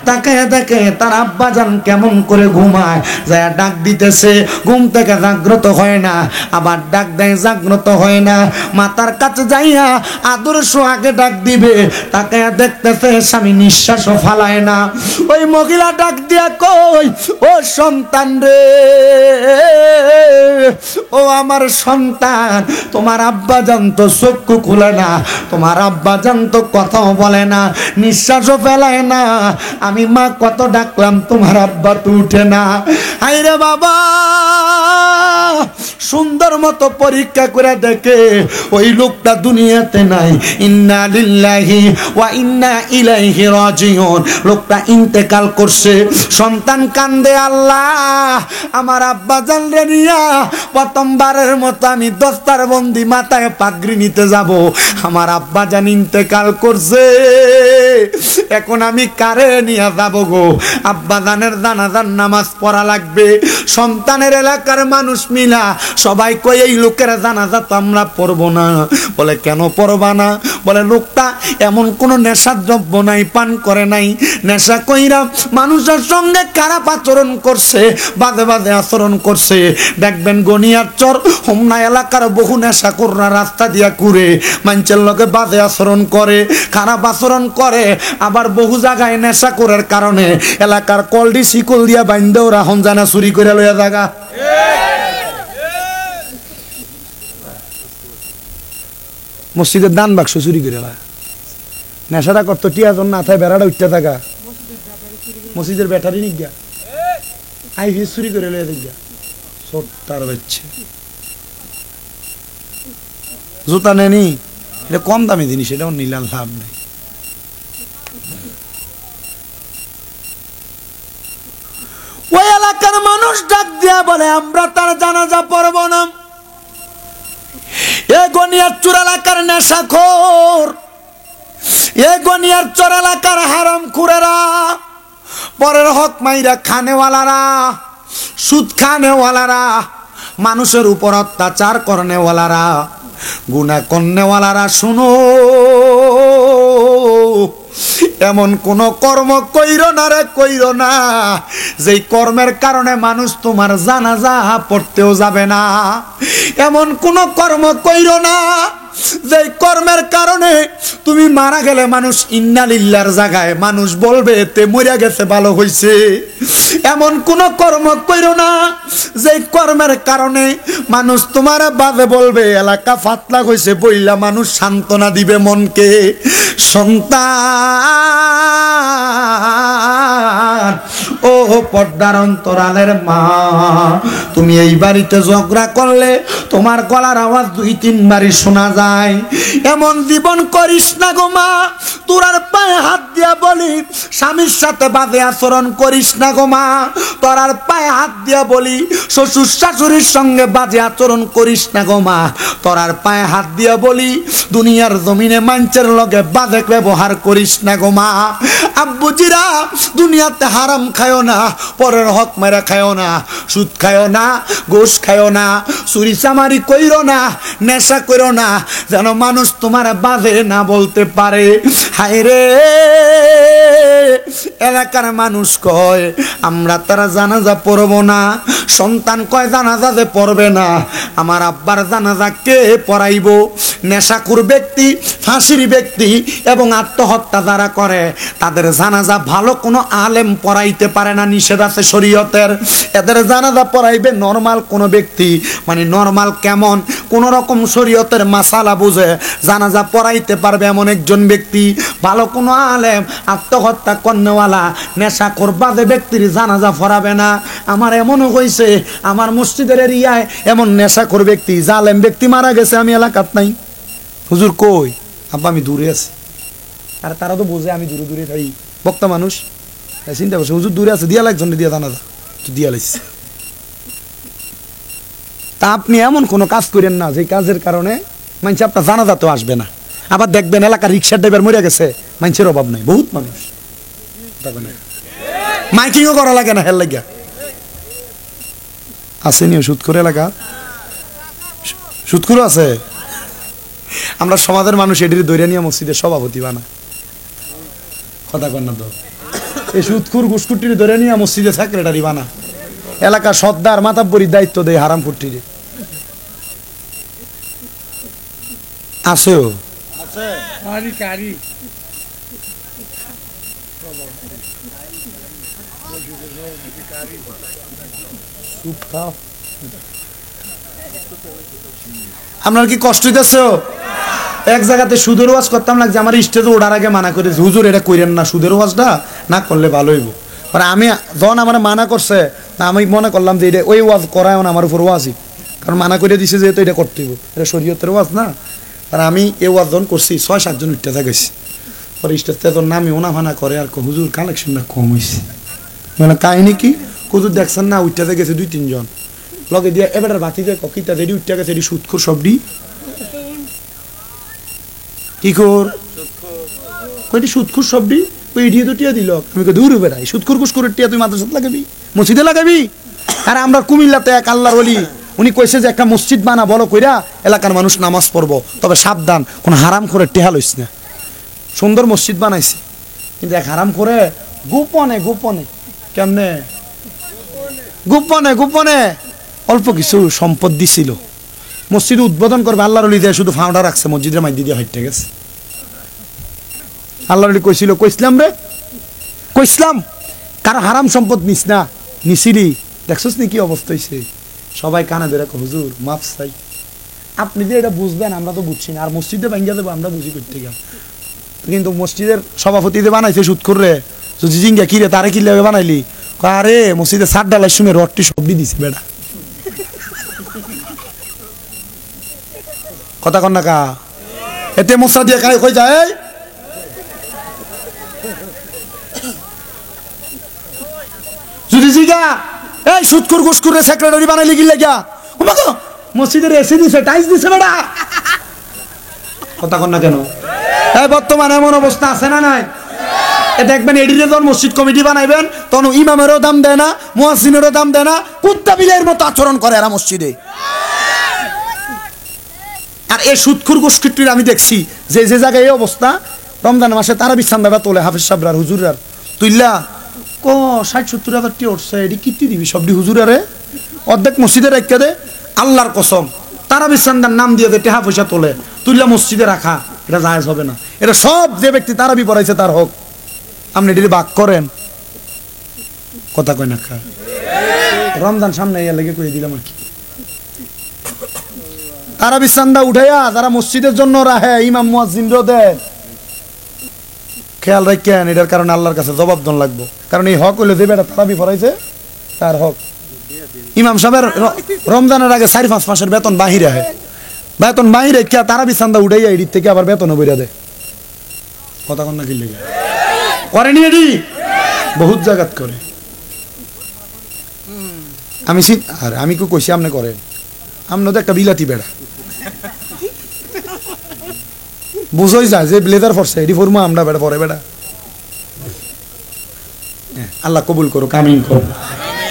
তাকে দেখে তার আব্বাজান কেমন করে ঘুমায়, যায় ডাক দিতেছে, ঘুম থেকে জাগ্রত হয় না, আবার ডাক দেয় জাগ্রত হয় না, মাতার কাছে যাইয়া আদর্শ আগে ডাক দিবে, তাকে দেখতেছে স্বামী নিঃশ্বাসও ফালায় না। ওই মহিলা ডাক দিয়া কই, ও সন্তান রে, ও আমার সন্তান, তোমার আব্বাজান তো চক্ষু খুলে না, তোমার আব্বাজান তো কথাও বলে না, নিঃশ্বাসও ফেলায় না, আমি মা কত ডাকলাম তোমার আব্বা তো উঠে না। আইরে বাবা, সুন্দর মতো পরীক্ষা করে দেখে ওই লোকটা দুনিয়াতে নাই। ইন্না লিল্লাহি ওয়া ইন্না ইলাইহি রাজিউন, লোকটা ইন্তেকাল করছে। সন্তান কান্দে, আল্লাহ আমার আব্বা জানলে নিয়া প্রথমবারের মতো আমি দস্তার বন্দি মাথায় পাগড়ি নিতে যাব, আমার আব্বা জান ইন্তেকাল করছে, এখন আমি কারে নিয়ে যাব গো? আব্বা জানের জানাজার নামাজ পড়া লাগবে। সন্তানের এলাকার মানুষ মিলা সবাই কই, এই লোকের জানাজা তো আমরা পড়বো না। বলে কেন পড়বা না? বলে লোকটা এমন কোন নেশার দ্রব্য নাই, পান করে নাই, নেশা কইরা মানুষের সঙ্গে খারাপ আচরণ করছে, বাজে বাজে আচরণ করছে। দেখবেন গনিয়ার চর হোমনা এলাকার বহু নেশা কররা রাস্তা দিয়া ঘুরে মানুষের লোকে বাজে আচরণ করে, খারাপ আচরণ করে, আবার বহু জায়গায় নেশা করার কারণে এলাকার কলডি শিকল দিয়া বাইন্দে ওরা হনজানা চুরি করে লইয়া জায়গা। মসজিদের দান বাক্স চুরি করে নেশাটা করতো, টিয়াজন না থাকে বেড়াটা উঠতে থাকা, মসজিদের ব্যাটারি নিক গা আইফিস চুরি করে লইয়া দেখ গা, ছোট্টার বাচ্চা জুতা নেনি, এটা কম দামি জিনিস, এটাও নিলাম লাভ নেই। ওই এলাকার মানুষ ডাক দিয়া বলে, আমরা তার জানাজা পড়ব না। এ গনিয়ার চোর এলাকার নেশাখোর, এ গনিয়ার চোর এলাকার হারামখোরেরা, পরের হক মাইরা খানেওয়ালারা, সুদ খানেওয়ালারা, মানুষের উপর অত্যাচার করনেওয়ালারা, গুনাহ করনেওয়ালারা, শুনো, এমন কোন কর্ম কইরো না রে, কইরো না যেই কর্মের কারণে মানুষ তোমার জানাজা পড়তেও যাবে না। এমন কোন কর্ম কইরো না যে কর্মের কারণে তুমি মারা গেলে মানুষ ইন্না লিল্লাহর জায়গায় মানুষ বলবে তে মরিয়া গেছে ভালো হইছে। এমন কোন কর্ম কইরো না যে কর্মের কারণে মানুষ তোমার বাজে বলবে এলাকা ফাতলা হইছে বইলা মানুষ সান্ত্বনা দিবে মনকে। সন্তান ও পর্দার অন্তরালের মা, তুমি এই বাড়িতে ঝগড়া করলে তোমার গলার আওয়াজ 2-3 বারই শোনা যায়। এমন জীবন করিস না গো মা, তোরার পায়ে হাত দিয়া বলি স্বামীর সাথে বাজে আচরণ করিস না গো মা, তোরার পায়ে হাত দিয়া বলি শ্বশুর শাশুড়ির সঙ্গে বাজে আচরণ করিস না গো মা, তোরার পায়ে হাত দিয়া বলি দুনিয়ার জমিনে মানুষের লগে বাজে ব্যবহার করিস না গো মা। আব্বুজিরা দুনিয়াতে হারাম খায়ও না, পরের হক মেরে খায়ও না, সুদ খায়ও না, ঘুষ খায়ও না, চুরি চামারি কইরো না, নেশা করো না, যেন মানুষ তোমার বাজে না বলতে পারে। হায় রে এলাকার মানুষ কয় আমরা তারা জানাজা পড়ব না, সন্তান কয় জানাজা যে পড়বে না, আমার আব্বার জানাজা কে পড়াইব? নেশাখোর ব্যক্তি, ফাঁসির ব্যক্তি এবং আত্মহত্যা যারা করে তাদের জানাজা ভালো কোনো আলেম পড়াইতে পারে না, নিষেধ আছে শরীয়তের। এদের জানাজা পড়াইবে নরমাল কোনো ব্যক্তি, মানে নরমাল কেমন কোন রকম শরীয়তের মাসালা বুঝে জানাজা পড়াইতে পারবে এমন একজন ব্যক্তি। ভালো কোনো আলেম আত্মহত্যা কর্নেওয়ালা নেশাখোর বাজে ব্যক্তির জানাজা পড়াবে না। আমার এমনও হয়েছে আমার মসজিদের এরিয়ায় এমন নেশাখোর ব্যক্তি জালেম ব্যক্তি মারা গেছে, আমি এলাকাত নাই। হুজুর কই? আব্বা আমি দূরে আছি। আর তারা তো বোঝে আমি দূরে দূরে থাকি, বক্তা মানুষ চিন্তা করছে হুজুর দূরে আছে, দিয়া লাগজন দিয়া জানাজা তো দিয়া লাগছে। তা আপনি এমন কোনো কাজ করেন না যে কাজের কারণে মানুষ আপনার জানাজা তো আসবে না। আবার দেখবেন এলাকার রিক্সার ড্রাইভার মরে গেছে, মানুষের অভাব নাই, বহুত মানুষ মাইকিংও করা লাগে না, হেল লাগিয়া আসেনি সুদখোর এলাকা, সুদখোর আছে। আমরা সমাজের মানুষ এটির দৈরা নিয়ে মসজিদের সভাপতি বানা কথা কর না তো, এই সুদখোর ঘুষখুটির দৈরা নিয়ে মসজিদের সেক্রেটারি বানা, এলাকার সর্দার মাতাব্বরির দায়িত্ব দেয় হারামপুরটির। আছেও আপনার কি কষ্ট হইতেছে? এক জায়গাতে সুদের ওয়াজ করতাম লাগছে, আমার স্টেজে ওঠার আগে মানা করে হুজুর এটা কইরেন না, সুদের ওয়াজটা না করলে ভালো হইব। আমি যখন আমার মানা করছে আমি মনে করলাম যে এটা ওই ওয়াজ করায় না আমার উপর ওয়াজই, কারণ মানা করে দিছে যেহেতু এটা করতে হইব, এটা শরীয়তের ওয়াজ না। আর আমি এই ওয়াজ যখন করছি 6-7 জন উঠতে গেছি, পরে স্টেজ থেকে নামি ওনা ফানা করে আর হুজুর কালেকশনটা কম হয়েছে। মানে কাহিনী কি হুজুর দেখছেন না, উঠতে গেছে 2-3 জন লগে দিয়ে এবার বাতি দিয়ে ককিটা রেডি উঠতে গেছে, এটি সুদখোর সবডি কি কর কয়টি সুদখোর সবডি ওই ইডিয়ে তো টিয়া দিল। আমি দূর বেড়াই সুদখোর কুসখোরের টিয়া তুই মাদ্রাসাত লাগাবি, মসজিদে লাগাবি? আর আমরা কুমিল্লাতে এক আল্লাহর ওলি উনি কইছে যে একটা মসজিদ বানা বলো কইরা এলাকার মানুষ নামাজ পড়বো, তবে সাবধান কোন হারাম করে টেহা লইস না। সুন্দর মসজিদ বানাইছে কিন্তু এক হারাম করে গোপনে গোপনে কেমনে গোপনে গোপনে অল্প কিছু সম্পদ দিছিল, মসজিদ উদ্বোধন করবে আল্লাহর ওলি দিয়ে শুধু ফাউন্ডার রাখছে, মসজিদের মাইদি দিয়ে হাইটে গেছে। আল্লাহর ওলি কইছিল কইসলাম রে কইসলাম কারো হারাম সম্পদ নিস না, নিছিলি দেখছস নি কি অবস্থা হয়েছে। সবাই কানে ধরে হুজুর মাফ চাই, আপনি যে এটা বুঝবেন আমরা তো বুঝছি না, আর মসজিদে ভাঙ্গা দেবো আমরা বুঝি করতে গেলাম। কিন্তু মসজিদের সভাপতি যে বানাইছে সুদখোর রে জিঙ্গা কিরে তারে কি লেবে বানাইলি, আরে মসজিদে 7 ডালের সময় রডটি সবডি দিছে বেড়া কথা কন না কা এতে মশলা দিয়ে খাই কই যায় যদি জিগা এই সুদখোর ঘুষখোর সেক্রেটারি বানাইলি কি লাগা ওমাগো মসজিদের এসি দিছে টাইলস দিছে বেড়া কথা কন না কেন? এই বর্তমানে এমন অবস্থা আছে না নাই? দেখবেন এডিরে যখন মসজিদ কমিটি বানাইবেন তখন ইমামেরও দাম দেয় না, মুয়াজ্জিনেরও দাম দেয় না, কুত্তা বিলের মতো আচরণ করে এরা মসজিদে। আর এই সুদখোর গোষ্ঠীটির আমি দেখছি যে যে জায়গায় এই অবস্থা, রমজান মাসে তারা বিশ্রাম দেবা তোলে হাফেজ সাহেবরার হুজুরার তুইল্লা ক 60-70 হাজার টি উঠছে, এটি কীর্তি দিবি সবটি হুজুরারে অর্ধেক মসজিদে রেখে দে। আল্লাহর কসম তারা বিশ্রাম দেন নাম দিয়ে দে টেহা পয়সা তোলে, তুললা মসজিদে রাখা, এটা জায়েজ হবে না। এটা সব যে ব্যক্তি তারাবি পড়াইছে তার হক, আপনি এটি বাক করেন, কথা কয় না খা। রমজান সামনে এর লেগে কই দিলাম আর কি। তারাবি চান্দা উঠাইয়া যারা মসজিদের জন্য রাহে, ইমাম মুয়াজ্জিনও দেন, খেয়াল রাখেন, এটার কারণে আল্লাহর কাছে জবাব দন লাগবো। কারণ এই হক হইলে যে বেটা তারাবি পড়াইছে তার হক। ইমাম সাহেবের রমজানের আগে 4-5 মাসের বেতন বাহিরে হয়, বেতন বাহিরে কে তারাবি চান্দা উঠাইয়া এদিক থেকে আবার বেতনও বইরা দেয়, কথা কন না কি লেগে করেনি এটি বহুত জায়গাত করে। আমি কি কইছি আপনি করেন, আপনি তো একটা বিলাতি বেড়া, বুঝোই যায় যে ব্লেজার পরছে এটি ফরমা আমরা বেড়া পরে বেড়া। আল্লাহ কবুল করো, কামিন করো,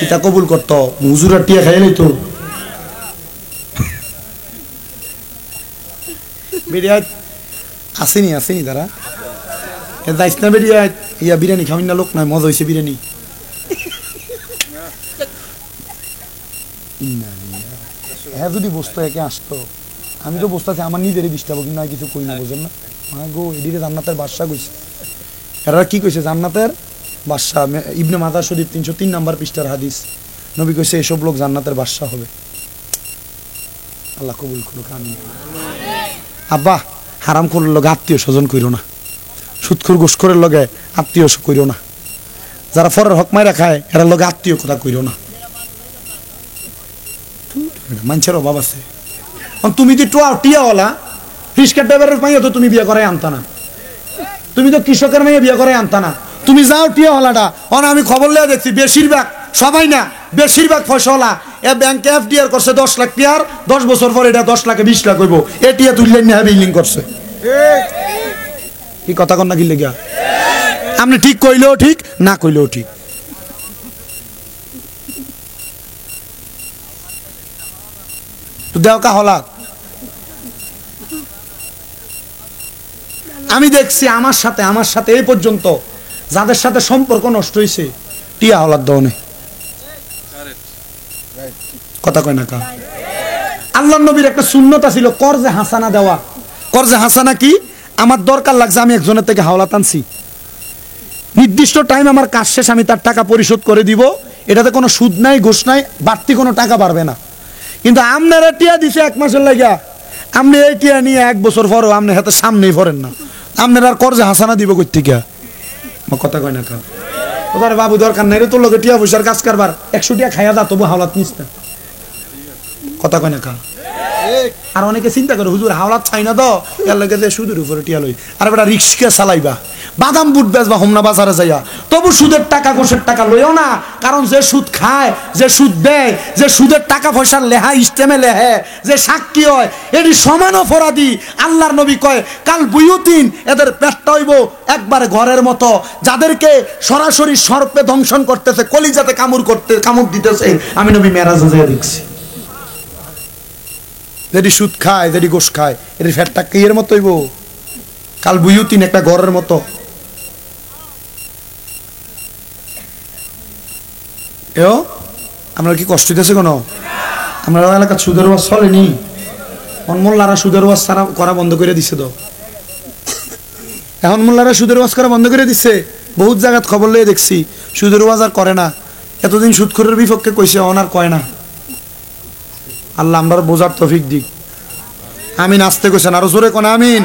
এটা কবুল করতো হুজুরের টিয়া খাইয়ে লইতো। বেরিয়াত আসেনি তারা যাইস না, বেরিয়াত ইয়া বিরিয়ানি খাওয়াই না লোক নয়, মজা হয়েছে বিরিয়ানি। হ্যাঁ যদি বসতো একে আসতো, আমি তো বসতে আছি, আমার নিজেরই ডিস্টার্ব, কিন্তু আর কিছু কই না, বোঝেন না। হ্যাঁ গো, এদিকে জান্নাতের বাদশা কইছে, এরা কি কইছে জান্নাতের বাদশা। ইবনে মাজাহ শরীফ 303 নম্বর পৃষ্ঠার হাদিস, নবী কইছে এসব লোক জান্নাতের বাদশা হবে। আল্লাহ কবুল করুক, আমিন। আব্বা হারাম করার লগে আত্মীয় স্বজন কইরো না, সুদখোর ঘুষখোরের লগে আত্মীয় কইরো না, যারা ফরের হক মাইরা খায় এরা লগে আত্মীয় কথা কইরো না, মানুষের অভাব আছে। তুমি তো টিয়াওয়ালা রিস্কা ড্রাইভারের মাইয়া তো তুমি বিয়ে করে আনতা না, তুমি তো কৃষকের মাইয়া বিয়ে করে আনতা না, তুমি যাও টিয়াওয়ালাটা। আমি খবর লিয়ে দেখছি বেশিরভাগ, সবাই না, বেশিরভাগ ফসলা এ ব্যাংকে এফডিআর করছে 10 লাখ টিয়ার, 10 বছর পর এটা 10 লাখে 20 লাখ হইব, এ টিয়া তুললেন না বিল্ডিং করছে। কি কথা কন না কি লেগা, আপনি ঠিক কইলেও ঠিক, না কইলেও ঠিক। দেওকা হলা আমি দেখছি আমার সাথে এই পর্যন্ত যাদের সাথে সম্পর্ক নষ্ট হয়েছে টিয়া হলার দনে, কথা কয় না কা। আল্লাহর নবীর একটা সুন্নত ছিল কর্জে হাসানা দেওয়া। কর্জে হাসানা কি, আমার দরকার লাগছে, আমি একজনের থেকে হাওলাত আনছি, নির্দিষ্ট টাইম আমার কাজ শেষ, আমি তার টাকা পরিশোধ করে দিব, এটাতে কোনো সুদ নাই, ঘুষ নাই, বাড়তি কোনো টাকা বাড়বে না। কিন্তু আপনারা টিয়া দিছে 1 মাসের লাগিয়া, আপনি এই টিয়া নিয়ে 1 বছর পরও আপনি হাতে সামনেই ভরেন না, আপনার আর কর্জে হাসানা দিব কই থেকে, কথা কয় না কা। ওদের বাবু দরকার নাই রে তোর লোকে টিয়া পয়সার কাজ কারবার, 100 টিয়া খাইয়া যা, তবু হাওলাত নিস না, কথা কয় না কা। আর অনেকে চিন্তা করে হুজুর হাওলাত চাই না তো, এর লগে যে সুদের উপরে টিয়া লই, আর বেটা রিক্সা চালাইবা, বাদাম বুট বেচবা হোমনা বাজারে যাইয়া, তবু সুদের টাকা ঘোষের টাকা লইও না। কারণ যে সুদ খায়, যে সুদ দেয়, যে সুদের টাকা পয়সার লেহা ইস্টেমে লেহে, যে সাক্ষী হয়, এটি সমান অপরাধী। আল্লাহর নবী কয় কাল বুয়ুতিন, এদের পেটটা হইব একবারে ঘরের মতো, যাদেরকে সরাসরি সর্পে দংশন করতেছে, কলিজাতে কামড় দিতেছে। আমি নবী মেরাজে যাইয়া দেখছি, যেটি সুদ খায়, যেটি গোশ খায়, এটি ফ্যাটটা কি এর মতো হইব কাল বুয়ুতিন, একটা ঘরের মতো। এও আমরা কি কষ্ট দিতেছে কোনো, আমরা এলাকার সুদের ওয়াজ চলেনি, মোল্লারা সুদের ওয়াজ করা বন্ধ করে দিছে তো, এখন মোল্লারা সুদের ওয়াজ করা বন্ধ করে দিচ্ছে। বহুত জায়গাত খবর লয়ে দেখছি সুদের ওয়াজ আর করে না, এতদিন সুদখোরের বিপক্ষে কইছে, অনার কয় না। আল্লাহ আমরা বোঝার তৌফিক দিক, আমিন। আসতে কইছেন আরো জোরে কোন আমিন,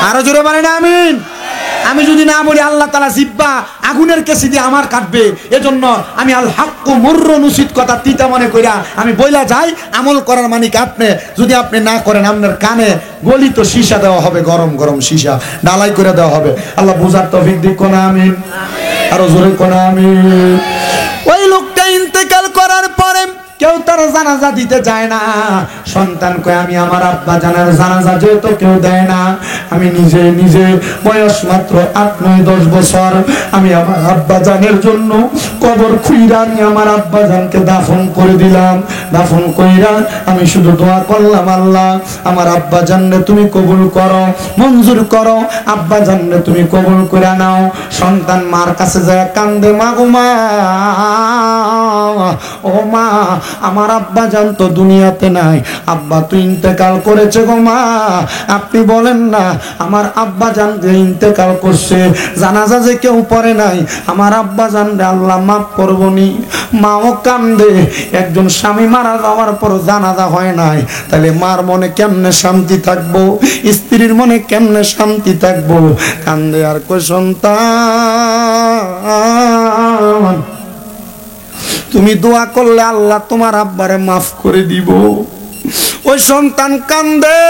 আরো জোরে বলেন আমিন। আমি যদি না বলি আল্লাহ তাআলা জিব্বা আগুনের কেসি দিয়ে আমার কাটবে, এজন্য আমি আল হাক্কু মুররুন উচিত কথা তিতা মনে কইরা আমি বইলা যাই, আমল করার মানিক আপনি, যদি আপনি না করেন আপনার কানে গলিত সীসা দেওয়া হবে, গরম গরম সীসা ডালাই করে দেওয়া হবে। আল্লাহ বোঝার তৌফিক দিক কোন আমিন, আরো জোরে কোন আমিন। ওই লোকটা ইন্তেকাল করার পরে কেউ তার জানাজা দিতে যায় না। সন্তান কয় আমি আমার আব্বা জানার জানাজা যেহেতু কেউ দেয় না, আমি নিজে বয়স মাত্র 8-9-10 বছর, আমি আমার আব্বা জানের জন্য কবর খুইরা আমি আমার আব্বা জানকে দাফন করে দিলাম। দাফন কইরা আমি শুধু দোয়া করলাম, আল্লাহ আমার আব্বা জানরে তুমি কবুল করো, মঞ্জুর করো, আব্বা জানরে তুমি কবুল করে নাও। সন্তান মার কাছে যায় কান্দে, মা গো মা, ও মা আমার আব্বা জান তো দুনিয়াতে নাই, আব্বা তো ইন্তেকাল করেছে গো মা। আপনি বলেন না আমার আব্বা জান যে ইন্তেকাল করছে, জানাজা যে কেউ পড়ে নাই, আমার আব্বা জান রে আল্লাহ মাফ করবনি। মাও কান্দে, একজন স্বামী মারা যাওয়ার পর জানাজা হয় নাই, তাহলে মার মনে কেমনে শান্তি থাকবো, স্ত্রীর মনে কেমনে শান্তি থাকবো। কান্দে আর কই সন্তান তুমি দোয়া করলে আল্লাহ তোমার আব্বারে মাফ করে দিব। ওই সন্তান কান্দে,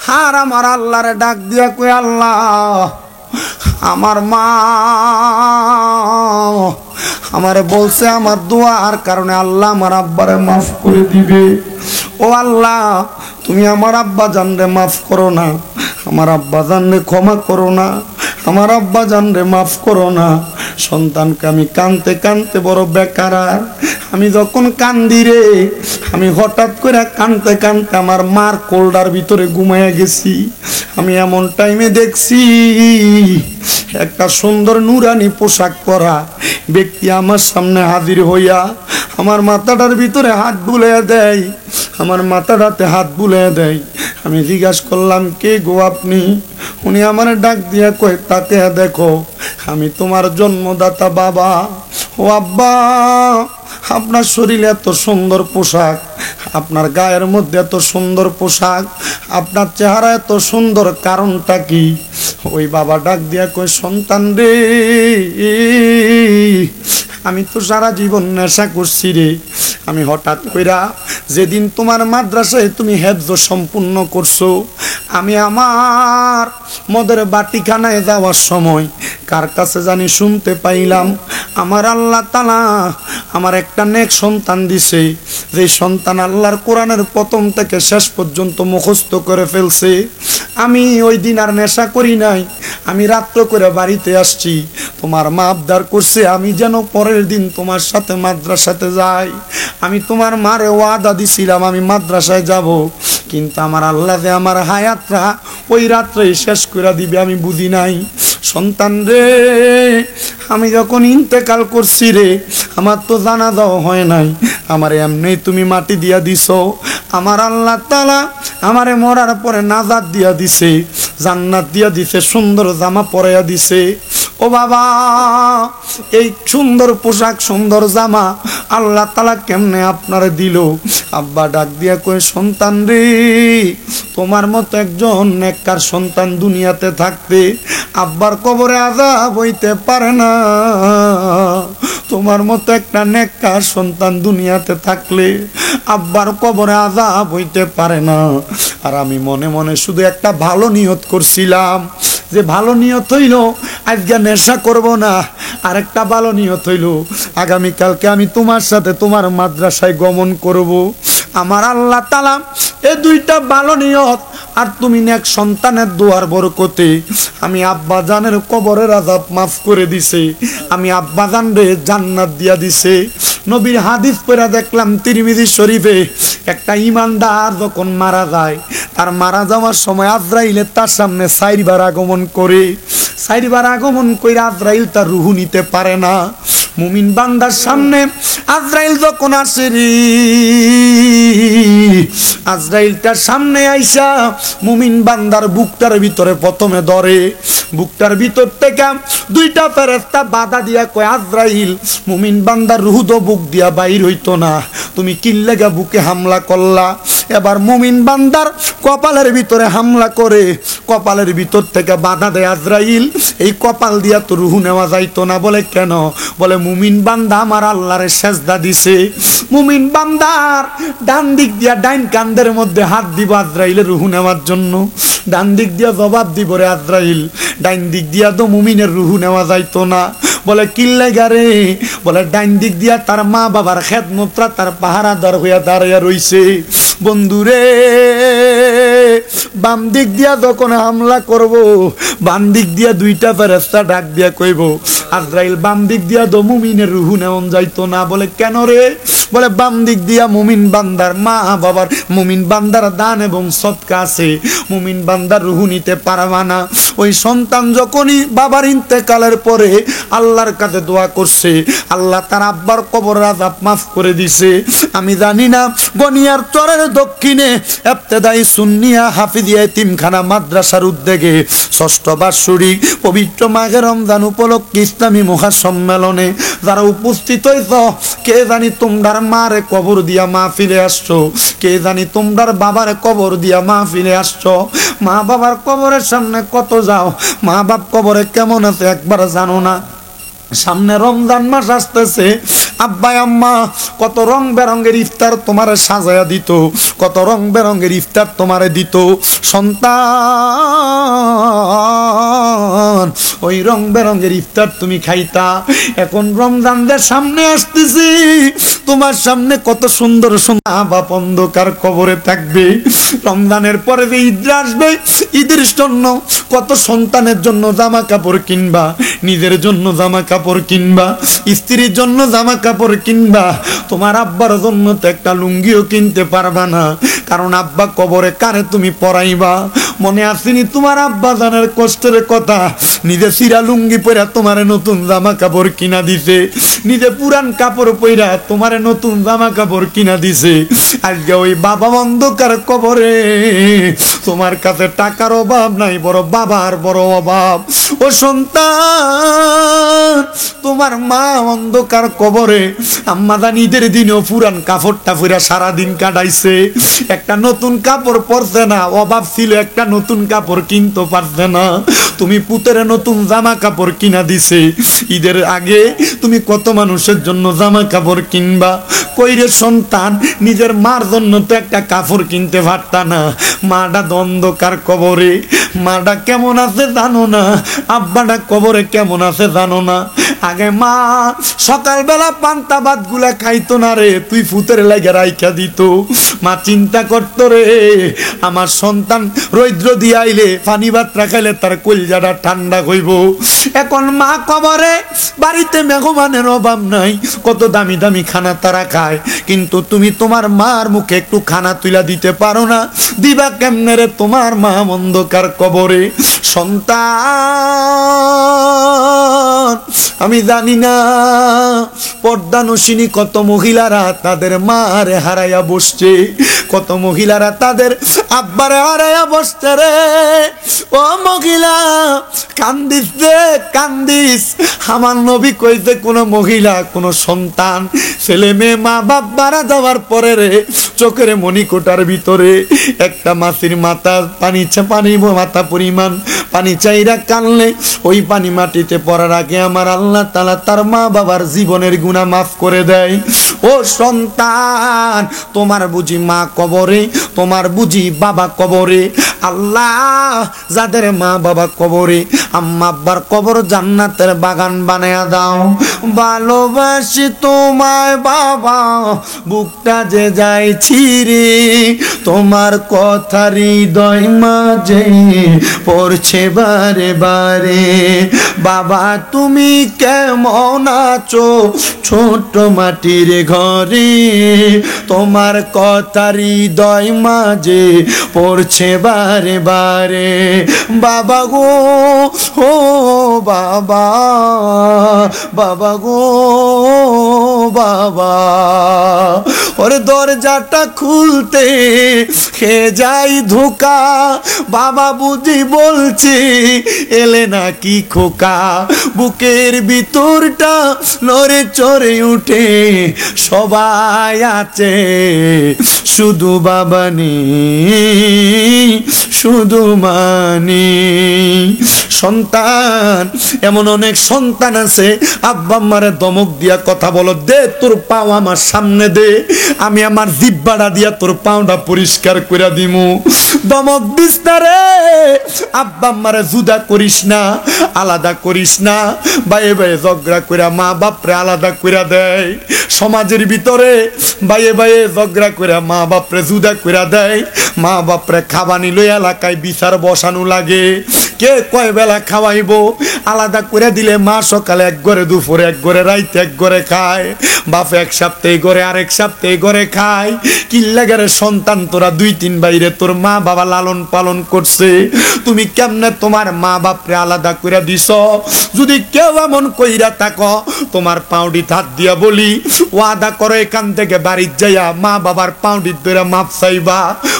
হার আমার আল্লাহরে ডাক দিয়া কই আল্লাহ আমার মা আমারে বলছে আমার দোয়ার কারণে আল্লাহ আমার আব্বারে মাফ করে দিবে। ও আল্লাহ তুমি আমার আব্বা জানরে মাফ করো না, আমার আব্বা জানরে ক্ষমা করো না, আমার আব্বা জানরে মাফ করো না। সন্তানকে আমি কানতে কানতে বড় বেকারার, আমি যখন কান্দি রে আমি হঠাৎ করে কানতে কানতে আমার মার কোলডার ভিতরে ঘুমাইয়া গেছি। আমি এমন টাইমে দেখছি একটা সুন্দর নুরানি পোশাক পরা ব্যক্তি আমার সামনে হাজির হইয়া আমার মাথাটার ভিতরে হাত বুলাইয়া দেয়, আমার মাথাটাতে হাত বুলাইয়া দেয়। আমি জিজ্ঞাসা করলাম কে গো আপনি? উনি আমার ডাক দিয়া কয় তাকে দেখো আমি তোমার জন্মদাতা বাবা। ও আব্বা আপনার শরীরে এত সুন্দর পোশাক, আপনার গায়ের মধ্যে এত সুন্দর পোশাক, আপনার চেহারা এত সুন্দর, কারণটা কি? ওই বাবা ডাক দিয়া কই সন্তান রে আমি তো সারা জীবন নেশা করছি রে। আমি হঠাৎ কইরা যেদিন তোমার মাদ্রাসায় তুমি হেফজ সম্পূর্ণ করছো, আমি আমার মদের বাটিখানায় যাওয়ার সময় কার কাছে জানি শুনতে পাইলাম আমার আল্লাহ তাআলা আমার একটা নেক সন্তান দিছে, যে সন্তান আল্লাহর কোরআনের প্রথম থেকে শেষ পর্যন্ত মুখস্থ করে ফেলছে। আমি ওই দিন আর নেশা করি নাই, আমি রাত্র করে বাড়িতে আসছি, তোমার মা আবদার করছে আমি যেন পরের দিন তোমার সাথে মাদ্রাসাতে যাই। আমি তোমার মারে ওয়াদা দিছিলাম আমি মাদ্রাসায় যাব, কিন্তু আমার আল্লাহ যে আমার হায়াতটা ওই রাত্রেই শেষ করে দিবে আমি বুঝি নাই। সন্তান রে আমি যখন ইন্তেকাল করছি রে আমার তো জানাজাও হয় নাই, আমার এমনি তুমি মাটি দিয়া দিছো। আমার আল্লাহ তাআলা আমারে মরার পরে নাজাত দিয়া দিছে, জান্নাত দিয়া দিছে, সুন্দর জামা পরাইয়া দিছে। ও বাবা এই সুন্দর পোশাক সুন্দর জামা আল্লাহ তাআলা কেমনে আপনারে দিল? আব্বা ডাক দিয়া কই সন্তান রে তোমার মতো একজন নেককার সন্তান দুনিয়াতে থাকতে আব্বার কবরে আযাব হইতে পারে না। তোমার মতো একটা নেককার সন্তান দুনিয়াতে থাকলে আব্বার কবরে আযাব হইতে পারে না। আর আমি মনে মনে শুধু একটা ভালো নিয়ত করছিলাম, যে ভালো নিয়ত হইল আজকে নেশা করব না, আর একটা ভালো নিয়ত হইল আগামীকালকে আমি তোমার সাথে তোমার মাদ্রাসায় গমন করব। আমার আল্লাহ তাআলা এই দুইটা ভালো নিয়ত আর তুমি নেক সন্তানের দোয়ার বরকতে আমি আব্বা জানের কবরের আযাব মাফ করে দিছে, আমি আব্বা জান রে জান্নাত দিয়া দিছে। নবীর হাদিস পড়া দেখলাম তিরমিজি শরীফে, একটা ঈমানদার যখন মারা যায় তার মারা যাওয়ার সময় আজরাইল তার সামনে 4 বার আগমন করে, 4 বার আগমন কইরা আজরাইল তার রূহ নিতে পারে না। মুমিন বান্দার সামনে আজরাইল যখন আসে রে, আজরাইলটার সামনে আইসা মুমিন বান্দার বুকটার ভিতরে প্রথমে ধরে, বুকটার ভিতর থেকে দুইটা ফেরেশতা বাধা দিয়া কয় আজরাইল মুমিন বান্দার রূহ তো বুক দিয়া বাইর হইতো না, তুমি কি লাগা বুকে হামলা করলা? এবার মুমিন বান্দার কপালের ভিতরে হামলা করে, কপালের ভিতর থেকে বাধা দেয় আজরাইল, এই কপাল দিয়া তো রূহ নেওয়া যাইতো না। বলে কেন? বলে মুমিন বান্দা আমার আল্লাহরে সেজদা দিছে। মুমিন বান্দার ডান দিক দিয়া ডাইন কান্দের মধ্যে হাত দিব আজরাইলের রূহ নেওয়ার জন্য, ডান দিক দিয়া জবাব দিব রে আজরাইল, ডাইন দিক দিয়া তো মুমিনের রূহ নেওয়া যাইতো না। বলে কিল্লাইগা রে? বলে ডাইন দিক দিয়া তার মা বাবার খেদমতরা তার পাহারাদার হইয়া দাঁড়াইয়া রইছে। বন্ধুরে বাম দিক দিয়া যখন হামলা করব, বাম দিক দিয়া দুইটা ফেরেশতা ডাক দিয়া কইব আজরাইল বাম দিক দিয়া দো মুমিনের রুহু নেওন যাইতো না। বলে কেন রে? বলে বাম দিক দিয়া মুমিন বান্দার মা বাবার, মুমিন বান্দার দান এবং সদকা আছে, মুমিন বান্দার রুহু নিতে পারবা না। ওই সন্তান যখনই বাবার ইন্তেকালের পরে আল্লাহর কাছে দোয়া করছে, আল্লাহ তার আব্বার কবর আযাব মাফ করে দিছে। আমি জানি না গনিয়ার চরের দক্ষিণে ইবতেদায়ী সুন্নিয়া হাফিজিয়া এতিমখানা মাদ্রাসার উদ্যোগে ৬ষ্ঠ বার্ষিক পবিত্র মাঘে রমজান উপলক্ষে ইসলামী মহাসম্মেলনে যারা উপস্থিত হইছ, কে জানি তোমরার মারে কবর দিয়া মাহফিলে আসছো, কে জানি তোমরার বাবার কবর দিয়া মাহফিলে আসছো। মা বাবার কবরের সামনে কত যাও, মা বাপ কবরে কেমন আছে একবার জানো না। সামনে রমজান মাস আসতেছে, আব্বা আম্মা কত রং বেরঙের ইফতার তোমারে সাজায়া দিত, কত রং বেরঙের ইফতার তোমারে দিত। সন্তান ওই রং বেরঙের ইফতার তুমি খাইতা। এখন রমজানদের সামনে আসতেছি, তোমার সামনে কত সুন্দর সুন্দর বাপ অন্ধকার কবরে থাকবে। রমজানের পরে যে ঈদ আসবে, ঈদের জন্য কত সন্তানের জন্য জামা কাপড় কিনবা, নিজের জন্য জামা কাপড় কিনবা, স্ত্রীর জন্য জামা কাপড় কিনবা, তোমার আব্বার জন্য তো একটা লুঙ্গিও কিনতে পারবা না, কারণ আব্বা কবরে কারে তুমি পরাইবা। মনে আসেনি তোমার আব্বা জানের কষ্টের কথা? নিজে চিরা লুঙ্গি পরা তোমারে নতুন জামা কাপড় কিনা দিছে, নিজে পুরান কাপড় পরা তোমারে নতুন জামা কাপড় কিনা দিছে। আজকে ওই বাবা অন্ধকার কবরে, তোমার কাছে টাকার অভাব নাই, বড় বাবার বড় অভাব। ও সন্তান, তোমার মা অন্ধকার কবরে, আম্মা জান ঈদের দিনেও পুরান কাপড়টা পরা সারাদিন কাটাইছে, একটা নতুন কাপড় পরছে না, অভাব ছিল একটা নতুন কাপড় কিনতে পারছে না। তুমি পুতের নতুন জামা কাপড় কিনা দিছে। ঈদের আগে তুমি কত মানুষের জন্য জামা কাপড় কিনবা? কইরে সন্তান, নিজের মার জন্য তো একটা কাপড় কিনতে পারতা না। মাটা অন্ধকার কবরে, মাটা কেমন আছে জানো না, আব্বাটা কবরে কেমন আছে জানো না। আগে মা সকালবেলা পান্তা ভাত গুলা খাইতো না রে, তুই ফুতের লাগে রাইখা দিত। মা চিন্তা করতো রে, আমার সন্তান রৌদ্র দিয়ে আইলে পানি ভাত রাখাইলে তার কলজাটা ঠান্ডা হইব। এখন মা কবরে, বাড়িতে মেহমানের অভাব নাই, কত দামি দামি খানা তারা খায়, কিন্তু তুমি তোমার মার মুখে একটু খানা তুলা দিতে পারো না। দিবা কেমনে রে তোমার মা অন্ধকার কবরে? সন্তান, আমি জানি না পর্দানসিনী কত মহিলারা তাদের মারে হারাইয়া বসছে, কত মহিলারা তাদের আব্বারে হারাইয়া বসছে রে। ও মহিলা, কান্দিস রে কান্দিস। আমার নবী কইছে, কোন মহিলা, কোন সন্তান, ছেলে মেয়ে মা বাপ মারা যাওয়ার পরে রে, চোখের মণিকোটার ভিতরে একটা মাছির মাথা পানি মাথা পরিমাণ পানি চাইরা কানলে, ওই পানি মাটিতে পড়ার আগে আমার আল্লাহ তাআলা তার মা বাবার জীবনের গুনাহ মাফ করে দেয়। ও সন্তান, তোমার বুঝি মা কবরে, তোমার বুঝি বাবা কবরে? আল্লাহ যাদের মা বাবা কবরে, আম্মা আব্বার কবর জান্নাতের বাগান বানায়া দাও। ভালোবাসি তোমায় বাবা, বুকটা যে যায় ছিঁড়ে, তোমার কথা হৃদয় মাঝে পড়ছে বারে বারে। বাবা তুমি কেমন আছো ছোট মাটির ঘরে, তোমার কথা হৃদয় মাঝে পড়ছে বারে বারে। বাবা গো, ও বাবা, বাবা গো বাবা, ওরে দরজাটা খুলতে খেয়ে যাই ধোকা, বাবা বুঝি বলছি এলে নাকি খোকা। বুকের ভিতরটা নড়ে চড়ে উঠে, সবাই আছে শুধু বাবা নেই, শুধু মানি। সন্তান, এমন অনেক সন্তান আছে, আব্বা আম্মারে ধমক দিয়া কথা বলো, দে তোর পাও আমার সামনে দে, আমি আমার জিহ্বাটা দিয়া তোর পাওটা পরিষ্কার করে দিমু। ধমক দিস না রে, আব্বা আম্মারে জুদা করিস না, আলাদা করিস না। বাইয়ে বাইয়ে ঝগড়া করে মা বাপরে আলাদা করে দেয়। সমাজের ভিতরে বাইয়ে বাইয়ে ঝগড়া করে মা বাপরে জুদা করে দেয়। মা বাপরে খাবানি লই এলাকায় বিচার বসানো লাগে। কে কয় বেলা খাওয়াইবো? আলাদা করে দিলে মা সকালে এক ঘরে, দুপুরে এক ঘরে, রাইতে এক ঘরে খায়। বাপ এক সপ্তাহে ঘরে, আরেক সপ্তাহে ঘরে খায়। কিল্লাগারে সন্তান তোরা 2-3 বাইরে তোর মা বাবা লালন পালন করছে, তুমি কেমনে তোমার মা বাপরে আলাদা করে দিছ? যদি কেউ এমন কইরা থাকো, তোমার পাউডি হাত দিয়া বলি, ওয়াদা করো এখান থেকে বাড়ির যাইয়া মা বাবার পাউডির ধরে মাপ চাইবা।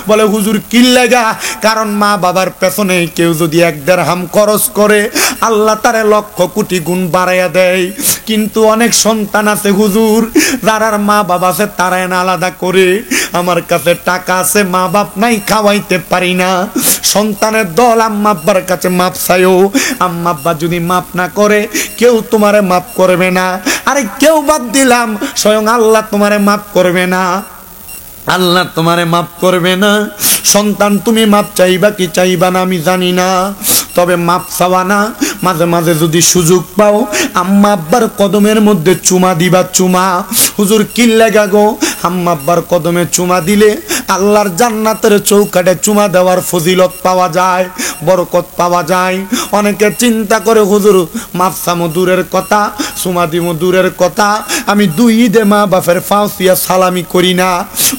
বলে হুজুর কি লাগা? কারণ মা বাবার পেছনে কেউ যদি 1 দিরহাম খরচ করে, আল্লাহ তারে লক্ষ কোটি গুণ বাড়াইয়া দেয়। কিন্তু অনেক সন্তান আছে হুজুর, যারার মা বাবা আছে তারাই না আলাদা করে। আমার কাছে টাকা আছে, মা বাপ নাই, খাওয়াইতে পারি না। সন্তানের দল আম্মা আব্বার কাছে মাপ চাইও। আম্মা আব্বা যদি মাপ না করে, কেউ তোমারে মাপ করবে না। আরে কেউ বাদ দিলাম, স্বয়ং আল্লাহ তোমারে মাপ করবে না। আল্লাহ তোমারে মাপ করবে না। সন্তান তুমি মাপ চাইবা কি চাইবা না আমি জানি না, তবে মাপ চাওয়া না, মাঝে মাঝে যদি সুযোগ পাও আম্মা আব্বার কদমের মধ্যে চুমা দিবা। চুমা হুজুর কি লাগা গো? আম্মা আব্বার কদমে চুমা দিলে আল্লাহর জান্নাতের চৌকাঠে চুমা দেওয়ার ফজিলত পাওয়া যায়, বরকত পাওয়া যায়। অনেকে চিন্তা করে হুজুর মাপ চামো দূরের কথা, চুমা দিমো দূরের কথা, আমি 2 ঈদে মা বাপের ফাঁসিয়া সালামি করি না।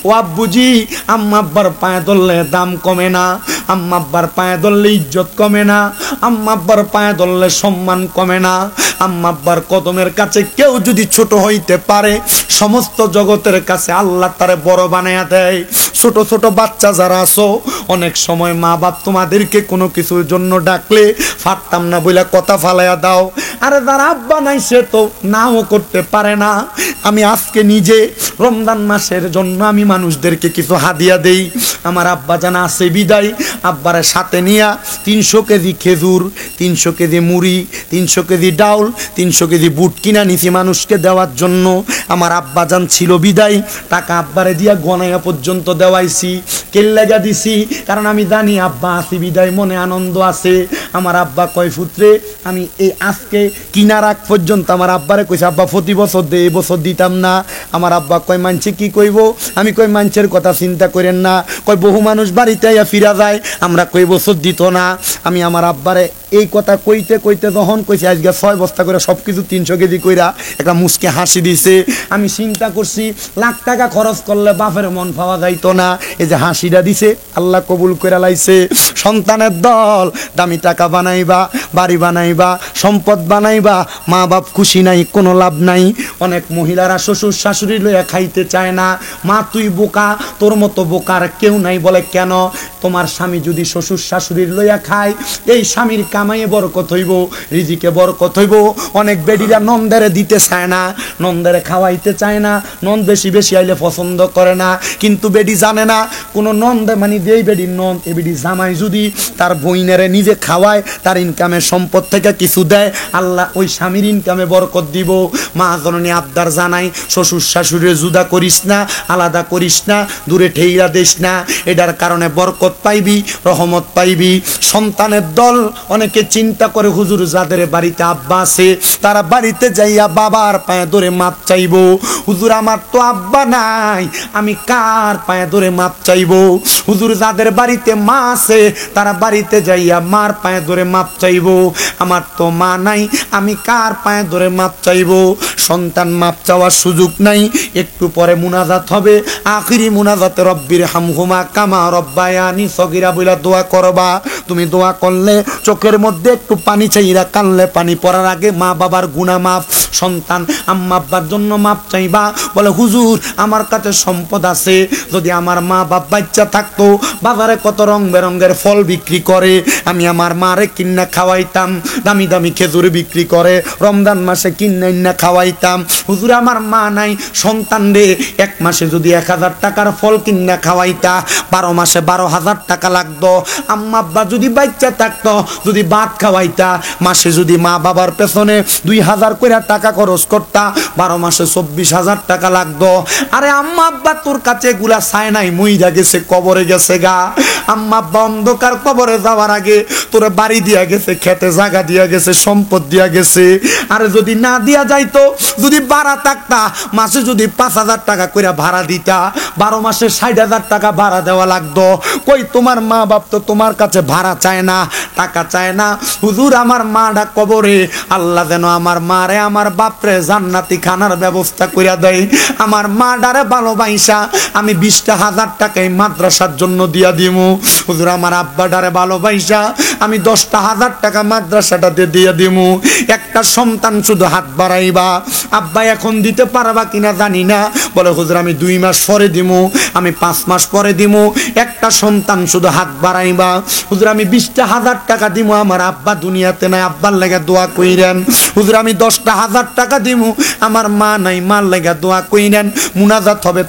ও আব্বুজি, আম্মা আব্বার পায়ে ধরলে দাম কমে না, আম্মা আব্বার পায়ে ধরলে ইজ্জত কমে না, আম্মা আব্বার পায়ে ধরলে সম্মান কমে না। আম্মা আব্বার কদমের কাছে কেউ যদি ছোট হইতে পারে, সমস্ত জগতের কাছে আল্লাহ তারে বড় বানায়া দেয়। ছোট ছোট বাচ্চা যারা আছো, অনেক সময় মা বাপ তোমাদেরকে কোনো কিছুর জন্য ডাকলে পারতাম না বলে কথা ফালাইয়া দাও। আরে যারা আব্বা নাই সে তো নাও করতে পারে না। আমি আজকে নিজে রমজান মাসের জন্য আমি মানুষদেরকে কিছু হাদিয়া দেই। আমার আব্বা জানা আছে বিদায়, আব্বারে সাথে নিয়া 300 কেজি খেজুর, 300 কেজি মুড়ি, 300 কেজি ডাউল, 300 কেজি বুট কিনা নিছি মানুষকে দেওয়ার জন্য। আমার আব্বা জান ছিল বিদায়, টাকা আব্বারে দিয়া গনাইয়া পর্যন্ত দেওয়াইছি। কেল্লাগা দিছি কারণ আমি জানি আব্বা আসি বিদায়, মনে আনন্দ আছে। আমার আব্বা কয় পুত্রে, আমি এই আজকে কিনার আগ পর্যন্ত আমার আব্বারে কইছে আব্বা প্রতি বছর দে, এই বছর দিতাম না। আমার আব্বা কয় মানছে কি কইব? আমি কই মানুষের কথা চিন্তা করেন না। কয় বহু মানুষ বাড়িতে আইয়া ফিরা যায়, আমরা কই বছর দিত না। আমি আমার আব্বারে এই কথা কইতে কইতে যখন কইছি আজকে 6 বস্তা করে সব কিছু 300 কেজি কইরা, একটা মুসকে হাসি দিছে। আমি চিন্তা করছি লাখ টাকা খরচ করলে বাপের মন পাওয়া যাইতো না, এই যে হাসিটা দিছে আল্লাহ কবুল করে লাইছে। সন্তানের দল, দামি টাকা বানাইবা, বাড়ি বানাইবা, সম্পদ বানাইবা, মা বাপ খুশি নাই, কোনো লাভ নাই। অনেক মহিলারা শ্বশুর শাশুড়ি লইয়া খাইতে চায় না। মা তুই বোকা, তোর মতো বোকার কেউ নাই। বলে কেন? তোমার স্বামী যদি শ্বশুর শাশুড়ির লইয়া খায়, এই স্বামীর কামাইয়ে বরকত হইব, রিজিকে বরকত হইব। অনেক বেডিরা নন্দেরে দিতে চায় না, নন্দেরে খাওয়াইতে চায় না, নন বেশি বেশি আইলে পছন্দ করে না। কিন্তু বেডি জানে না কোনো নন্দে মানে যেই বেডির নন, এ বেডি জামাই যদি তার বইনেরে নিজে খাওয়ায়, তার ইনকামের সম্পদ থেকে কিছু দেয়, আল্লাহ ওই স্বামীর ইনকামে বরকত দিব। মা জননী আবদার জানাই, শ্বশুর শাশুড়ি জুদা করিস না, আলাদা করিস না, দূরে ঠেইরা দিস না। এটার কারণে বরকত পাইবি, রহমত পাইবি। সন্তানের দল অনেকে চিন্তা করে হুজুর যাদের বাড়িতে আব্বা আছে তারা বাড়িতে যাইয়া বাবার পায়ে ধরে মাপ চাইবো। হুজুর আমার তো আব্বা নাই, আমি কার পায়ে ধরে মাপ চাইবো? হুজুর যাদের বাড়িতে মা আছে তারা বাড়িতে যাইয়া মার পায়ে ধরে মাপ চাইবো। আমার তো মা নাই, আমি কার পায়ে ধরে মাপ চাইবো? সন্তান মাপ চাওয়ার সুযোগ নাই। একটু পরে মুনাজাত হবে, আখিরি মুনাজাতে রব্বির হামহুমা কামা রব্বায়ানি সগীরা বইলা দোয়া করবা। তুমি দোয়া করলে চোখের মধ্যে একটু পানি চাইরা কানলে পানি পড়ার আগে মা বাবার গুনাহ মাফ। সন্তান আম্মা আব্বার জন্য মাপ চাইবা। বলে হুজুর আমার কাছে সম্পদ আছে, যদি আমার মা বাপ বাচ্চা থাকতো, বাজারে কত রং বেরঙ্গের ফল বিক্রি করে, আমি আমার মারে কিন্না খাওয়াইতাম, দামি দামি খেজুর বিক্রি করে, রমজান মাসে কিন্না খাওয়াইতাম। হুজুর আমার মা নাই, সন্তান রে 1 মাসে যদি 1000 টাকার ফল কিন্না খাওয়াইতা, 12 মাসে 12,000 টাকা লাগতো। আম্মা আব্বা যদি বাচ্চা থাকতো, যদি ভাত খাওয়াইতা, মাসে যদি মা বাবার পেছনে 2000 করে টাকা খরচ করতা, 12 মাসে 24,000 টাকা লাগতো। আরে আম্মা আব্বা তোর কাছে এগুলা চায় নাই, মইরা গেছে, কবরে গেছে গা। আম্মা আব্বা অন্ধকার কবরে যাওয়ার আগে তোরে বাড়ি দিয়া গেছে, খেতে জায়গা দিয়া গেছে, সম্পদ দিয়া গেছে। আরে যদি না দিয়া যাইতো, যদি ভাড়া থাকতা, মাসে যদি 5,000 টাকা করে ভাড়া দিতা, 12 মাসে 60,000 টাকা ভাড়া দেওয়া লাগতো। কই তোমার মা বাপ তো তোমার কাছে ভাড়া ভাড়া চায় না, টাকা চায় না। হুজুর আমার মাটা কবরে, আল্লাহ যেন আমার মারে আমার বাপরে জান্নাতি খানার ব্যবস্থা কইরা দেয়। আমার মাটারে ভালোবাসা আমি 20,000 টাকা এই মাদ্রাসার জন্য দিয়া দিমু। হুজুর আমার আব্বাটারে ভালোবাসা আমি 10,000 টাকা মাদ্রাসাটাতে দিয়ে দিমু। একটা সন্তান শুধু হাত বাড়াইবা, আব্বা এখন দিতে পারবা কিনা জানি না। বলে হুজুর আমি 2 মাস পরে দিমু, আমি 5 মাস পরে দিমু। একটা সন্তান শুধু হাত বাড়াইবা, হুজুর আমি 20,000 টাকা দিমু, আমার আব্বা দুনিয়াতে নাই, আব্বার লেগে দোয়া কইরেন। হুজুর আমি 10,000 টাকা দিমু, আমার মা নাই, মার লেগে দোয়া কইরেন। মুনাজাত হবে।